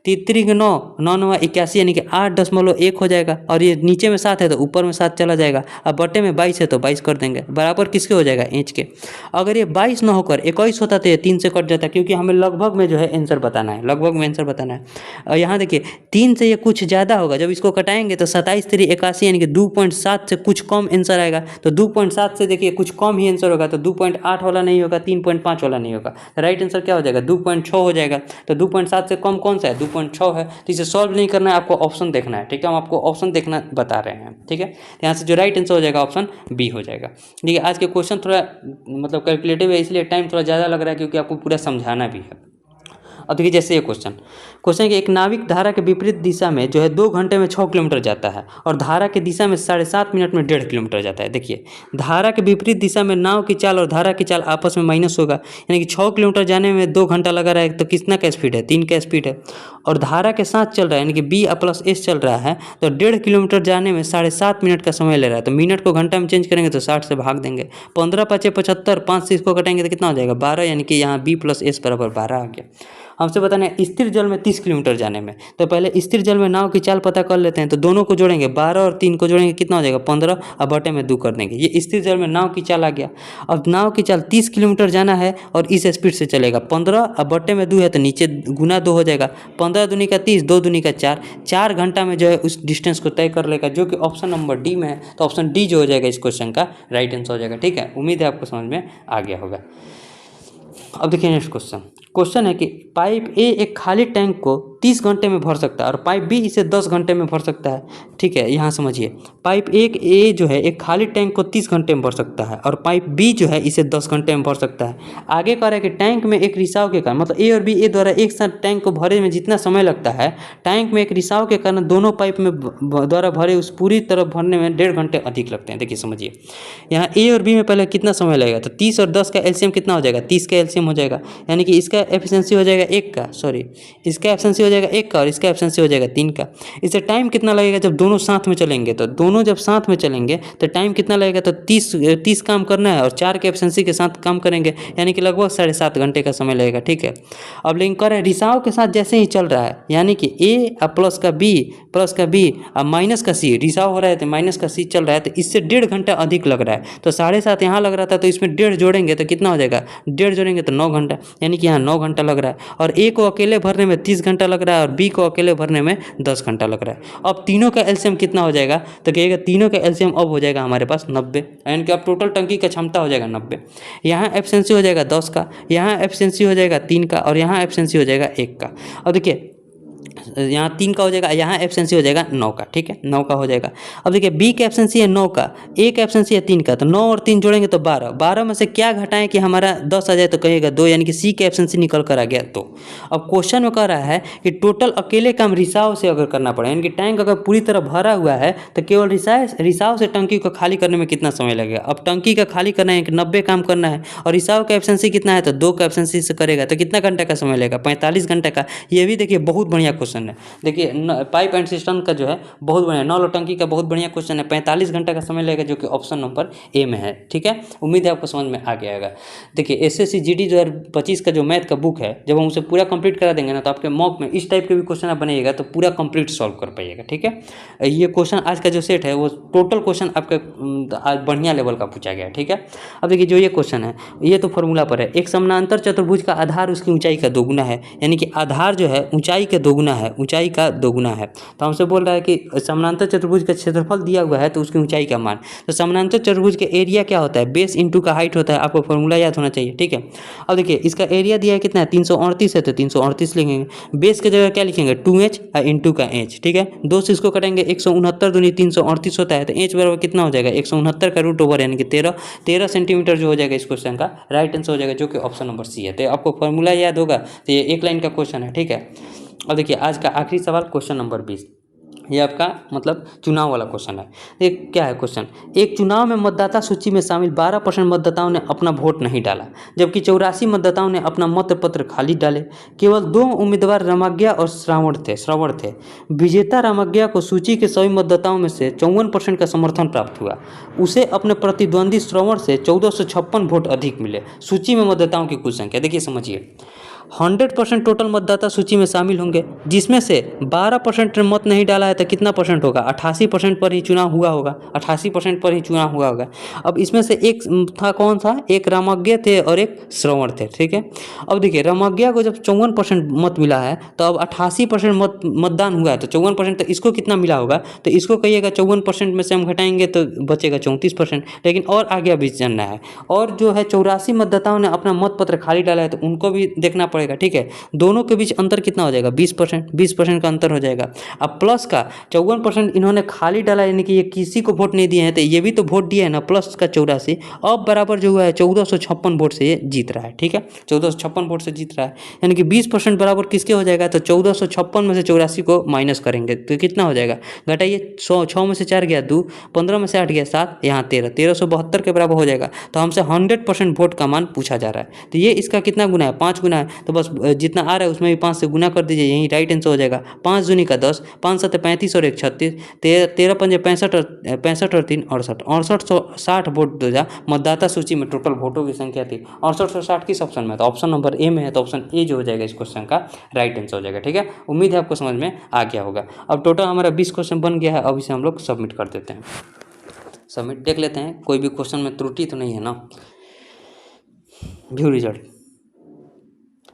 3 9 9 9 81 यानी कि 8.1 हो जाएगा, और ये नीचे में 7 है तो ऊपर में 7 चला जाएगा। अब बटे में 22 है तो 22 कर देंगे, बराबर किसके हो जाएगा, इंच के। अगर ये 22 न होकर 21 होता तो ये 3 से कट जाता, क्योंकि हमें लगभग में जो है आंसर बताना है, लगभग में आंसर बताना है। और यहाँ देखिए 3 से ये कुछ ज़्यादा होगा, जब इसको कटाएंगे तो 27 3 81 यानी कि 2.7 से कुछ कम आंसर आएगा। तो 2.7 से देखिए कुछ कम ही आंसर होगा, तो 2.8 वाला नहीं होगा, 3.5 वाला नहीं होगा। राइट आंसर क्या हो जाएगा, 2.6 हो जाएगा। तो 2.7 से कम कौन सा है, 2.6 है। तो इसे सॉल्व नहीं करना है, आपको ऑप्शन देखना है, ठीक है। हम आपको ऑप्शन देखना बता रहे हैं, ठीक है। यहाँ से जो राइट आंसर हो जाएगा ऑप्शन बी हो जाएगा। देखिए आज के क्वेश्चन थोड़ा मतलब कैलकुलेटिव है, इसलिए टाइम थोड़ा ज़्यादा लग रहा है, क्योंकि आपको पूरा समझाना भी है। अब देखिए जैसे ये क्वेश्चन कि एक नाविक धारा के विपरीत दिशा में जो है 2 घंटे में 6 किलोमीटर जाता है, और धारा की दिशा में 7.5 मिनट में 1.5 किलोमीटर जाता है। देखिए धारा के विपरीत दिशा में नाव की चाल और धारा की चाल आपस में माइनस होगा, यानी कि 6 किलोमीटर जाने में 2 घंटा लगा रहा है, तो कितना का स्पीड है, 3 का स्पीड है। और धारा के साथ चल रहा है, यानी कि B+S चल रहा है, तो 1.5 किलोमीटर जाने में 7.5 मिनट का समय ले रहा है। तो मिनट को घंटा में चेंज करेंगे तो 60 से भाग देंगे, 15 5 75, 5 से इसको कटेंगे तो कितना हो जाएगा, 12, यानी कि यहाँ B+S बराबर 12 आ गया। हमसे बताना है स्थिर जल में 30 किलोमीटर जाने में, तो पहले स्थिर जल में नाव की चाल पता कर लेते हैं। तो दोनों को जोड़ेंगे, 12 और 3 को जोड़ेंगे कितना हो जाएगा, 15, और बटे में 2 कर देंगे। ये स्थिर जल में नाव की चाल आ गया। अब नाव की चाल 30 किलोमीटर जाना है और इस स्पीड से चलेगा, 15 और बटे में 2 है तो नीचे गुना 2 हो जाएगा, 15 दूनी का 30, 2 दूनी का 4, 4 घंटा में जो है उस डिस्टेंस को तय कर लेगा, जो कि ऑप्शन नंबर डी में है। तो ऑप्शन डी जो हो जाएगा इस क्वेश्चन का राइट आंसर हो जाएगा, ठीक है। उम्मीद है आपको समझ में आ गया होगा। अब देखिए नेक्स्ट क्वेश्चन है कि पाइप ए एक खाली टैंक को 30 घंटे में भर सकता है और पाइप बी इसे 10 घंटे में भर सकता है, ठीक है। यहाँ समझिए, पाइप ए जो है एक खाली टैंक को 30 घंटे में भर सकता है, और पाइप बी जो है इसे 10 घंटे में भर सकता है। आगे कह रहा है कि टैंक में एक रिसाव के कारण, मतलब ए और बी ए द्वारा एक साथ टैंक को भरे में जितना समय लगता है, टैंक में एक रिसाव के कारण दोनों पाइप में द्वारा भरे उस पूरी तरफ भरने में 1.5 घंटे अधिक लगते हैं। देखिए समझिए, यहाँ ए और बी में पहले कितना समय लगेगा, तो 30 और 10 का एलसीएम कितना हो जाएगा, 30 का एलसीएम हो जाएगा, यानी कि इसका एफिशिएंसी हो जाएगा 1 का, इसका एफिशिएंसी हो जाएगा 1 का, और इसका एफिशिएंसी हो जाएगा 3 का। इससे टाइम कितना लगेगा जब दोनों साथ में चलेंगे, तो दोनों जब साथ में चलेंगे तो टाइम कितना लगेगा, तो 30 काम करना है और 4 के एफिशिएंसी के साथ काम करेंगे, यानी कि लगभग 7.5 घंटे का समय लगेगा, ठीक है। अब लिंक कर रिसाव के साथ जैसे ही चल रहा है, यानी कि ए प्लस का बी और माइनस का सी, रिसाव हो रहा है तो माइनस का सी चल रहा है, तो इससे 1.5 घंटा अधिक लग रहा है। तो 7.5 यहाँ लग रहा था, तो इसमें 1.5 जोड़ेंगे तो कितना हो जाएगा, 1.5 जोड़ेंगे तो 9 घंटा, यानी कि यहाँ 9 घंटा लग रहा है। और ए को अकेले भरने में 30 घंटा लग रहा है और बी को अकेले भरने में 10 घंटा लग रहा है। अब तीनों का एलसीएम कितना हो जाएगा, तो कहिएगा तीनों का एलसीएम अब हो जाएगा हमारे पास 90, यानी कि अब टोटल टंकी का क्षमता हो जाएगा 90। यहाँ एफिशिएंसी हो जाएगा 10 का, यहाँ एफिशिएंसी हो जाएगा 3 का, और यहाँ एफिशिएंसी हो जाएगा 1 का। अब देखिए यहाँ 3 का हो जाएगा, यहाँ एब्सेंसी हो जाएगा 9 का, ठीक है, 9 का हो जाएगा। अब देखिए बी का एब्सेंसी है 9 का, ए का एब्सेंसी है 3 का, तो 9 और 3 जोड़ेंगे तो 12, 12 में से क्या घटाएं कि हमारा 10 आ जाए, तो कहिएगा 2, यानी कि सी का एब्सेंसी निकल कर आ गया। तो अब क्वेश्चन में कह रहा है कि टोटल अकेले काम रिसाव से अगर करना पड़े, यानी कि टैंक अगर पूरी तरह भरा हुआ है तो केवल रिसाव से टंकी को खाली करने में कितना समय लगेगा। अब टंकी का खाली करना है कि 90 काम करना है और रिसाव का एब्सेंसी कितना है, तो 2 का एब्सेंसी से करेगा तो कितना घंटे का समय लगेगा, 45 घंटे का। ये भी देखिए बहुत बढ़िया क्वेश्चन है। देखिए पाइप एंड सिस्टम का जो है बहुत बढ़िया, नल और टंकी का बहुत बढ़िया क्वेश्चन है। 45 घंटे का समय लगेगा, जो कि ऑप्शन नंबर ए में है, ठीक है। उम्मीद है आपको समझ में आ गया होगा। देखिए एसएससी जीडी 2025 का जो मैथ का बुक है, जब हम उसे पूरा कंप्लीट करा देंगे ना, तो आपके मॉक में इस टाइप के भी क्वेश्चन आप बनाइएगा तो पूरा कंप्लीट सॉल्व कर पाइएगा, ठीक है। ये क्वेश्चन आज का जो सेट है वो टोटल क्वेश्चन आपके आज बढ़िया लेवल का पूछा गया, ठीक है। अब देखिए जो ये क्वेश्चन है ये तो फॉर्मूला पर है। एक समानांतर चतुर्भुज का आधार उसकी ऊंचाई का दोगुना है, यानी कि आधार जो है ऊंचाई का दोगुना है, ऊंचाई का दोगुना है। तो हमसे बोल रहा है कि समानांतर चतुर्भुज का क्षेत्रफल दिया हुआ है तो उसकी ऊंचाई का मान। तो समानांतर चतुर्भुज के एरिया क्या होता है, बेस इंटू का हाइट होता है, आपको फॉर्मूला याद होना चाहिए, ठीक है। अब देखिए इसका एरिया दिया है कितना है, 338 है, तो 338 लिखेंगे। बेस की जगह क्या लिखेंगे, 2h इंटू का h, ठीक है। 2 से इसको कटेंगे, 169 दूनी 338 होता है, तो h बराबर कितना हो जाएगा, 169 का रूट ओवर, यानी कि 13 सेंटीमीटर जो हो जाएगा इस क्वेश्चन का राइट आंसर हो जाएगा, जो कि ऑप्शन नंबर सी है। तो आपको फॉर्मूला याद होगा, तो ये एक लाइन का क्वेश्चन है, ठीक है। अब देखिए आज का आखिरी सवाल क्वेश्चन नंबर 20, ये आपका मतलब चुनाव वाला क्वेश्चन है। ये क्या है क्वेश्चन, एक चुनाव में मतदाता सूची में शामिल 12% मतदाताओं ने अपना वोट नहीं डाला, जबकि 84 मतदाताओं ने अपना मतपत्र खाली डाले। केवल 2 उम्मीदवार रामज्ञा और श्रवण थे। विजेता रामज्ञा को सूची के सभी मतदाताओं में से 54% का समर्थन प्राप्त हुआ। उसे अपने प्रतिद्वंदी श्रवण से 1456 वोट अधिक मिले। सूची में मतदाताओं की कुल संख्या देखिए, समझिए 100% टोटल मतदाता सूची में शामिल होंगे, जिसमें से 12% मत नहीं डाला है, तो कितना परसेंट होगा, 88% पर ही चुनाव हुआ होगा, 88% पर ही चुनाव हुआ होगा। अब इसमें से एक था कौन था, एक रामज्ञा थे और एक श्रवण थे, ठीक है। अब देखिए रामज्ञा को जब 54% मत मिला है, तो अब 88% मतदान हुआ है, तो 54%, तो इसको कितना मिला होगा, तो इसको कहिएगा 54% में से हम घटाएंगे तो बचेगा 34%। लेकिन और आगे भी जानना है, और जो है 84 मतदाताओं ने अपना मत पत्र खाली डाला है, तो उनको भी देखना पड़ेगा, ठीक है। दोनों के बीच अंतर कितना हो जाएगा, 20% का अंतर हो जाएगा। अब प्लस का 54% इन्होंने खाली डाला, यानी कि ये किसी को वोट नहीं दिए हैं, तो ये भी तो वोट दिया है ना, प्लस का 84, अब बराबर जो हुआ है 1456 वोट से ये जीत रहा है, ठीक है। 1456 वोट से जीत रहा है, यानी कि 20% बराबर किसके हो जाएगा, तो 1456 में से 84 को माइनस करेंगे तो कितना हो जाएगा, घटाइए, 6 में से 4 गया 2, 15 में से 8 गया 7, यहाँ 1372 के बराबर हो जाएगा। तो हमसे 100% वोट का मान पूछा जा रहा है, तो ये इसका कितना गुना है, 5 गुना है। तो बस जितना आ रहा है उसमें भी 5 से गुना कर दीजिए, यही राइट आंसर हो जाएगा। 5 दूनी का 10, 5 7 35 और 1 36, 13 पंजे 65 और 3 68 60 वोट दूजा मतदाता सूची में टोटल वोटों की संख्या थी। 68 और 60 किस ऑप्शन में, तो ऑप्शन नंबर ए में है, तो ऑप्शन ए जो हो जाएगा इस क्वेश्चन का राइट आंसर हो जाएगा, ठीक है। उम्मीद है आपको समझ में आ गया होगा। अब टोटल हमारा 20 क्वेश्चन बन गया है, अब इसे हम लोग सबमिट कर देते हैं। सबमिट देख लेते हैं कोई भी क्वेश्चन में त्रुटि तो नहीं है ना। व्यू रिजल्ट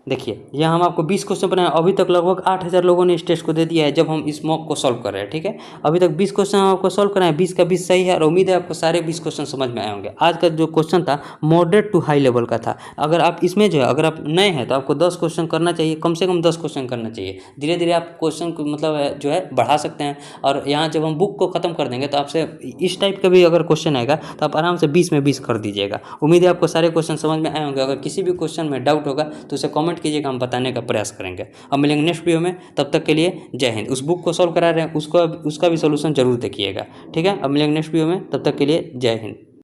देखिए, यहाँ हम आपको 20 क्वेश्चन बनाए, अभी तक लगभग 8000 लोगों ने इस टेस्ट को दे दिया है जब हम इस मॉक को सॉल्व कर रहे हैं, ठीक है। अभी तक 20 क्वेश्चन हम आपको सॉल्व कराएं, 20 का 20 सही है, और उम्मीद है आपको सारे 20 क्वेश्चन समझ में आए होंगे। आज का जो क्वेश्चन था मॉडरेट टू हाई लेवल का था। अगर आप इसमें जो है, अगर आप नए हैं तो आपको 10 क्वेश्चन करना चाहिए, कम से कम 10 क्वेश्चन करना चाहिए। धीरे धीरे आप क्वेश्चन को मतलब जो है बढ़ा सकते हैं, और यहाँ जब हम बुक को खत्म कर देंगे तो आपसे इस टाइप का भी अगर क्वेश्चन आएगा तो आप आराम से 20 में 20 कर दीजिएगा। उम्मीद है आपको सारे क्वेश्चन समझ में आए होंगे। अगर किसी भी क्वेश्चन में डाउट होगा तो उसे कमेंट कीजिएगा, हम बताने का प्रयास करेंगे। अब मिलेंगे नेक्स्ट वीडियो में, तब तक के लिए जय हिंद। उस बुक को सॉल्व करा रहे हैं उसका भी सॉल्यूशन जरूर देखिएगा, ठीक है। अब मिलेंगे नेक्स्ट वीडियो में, तब तक के लिए जय हिंद।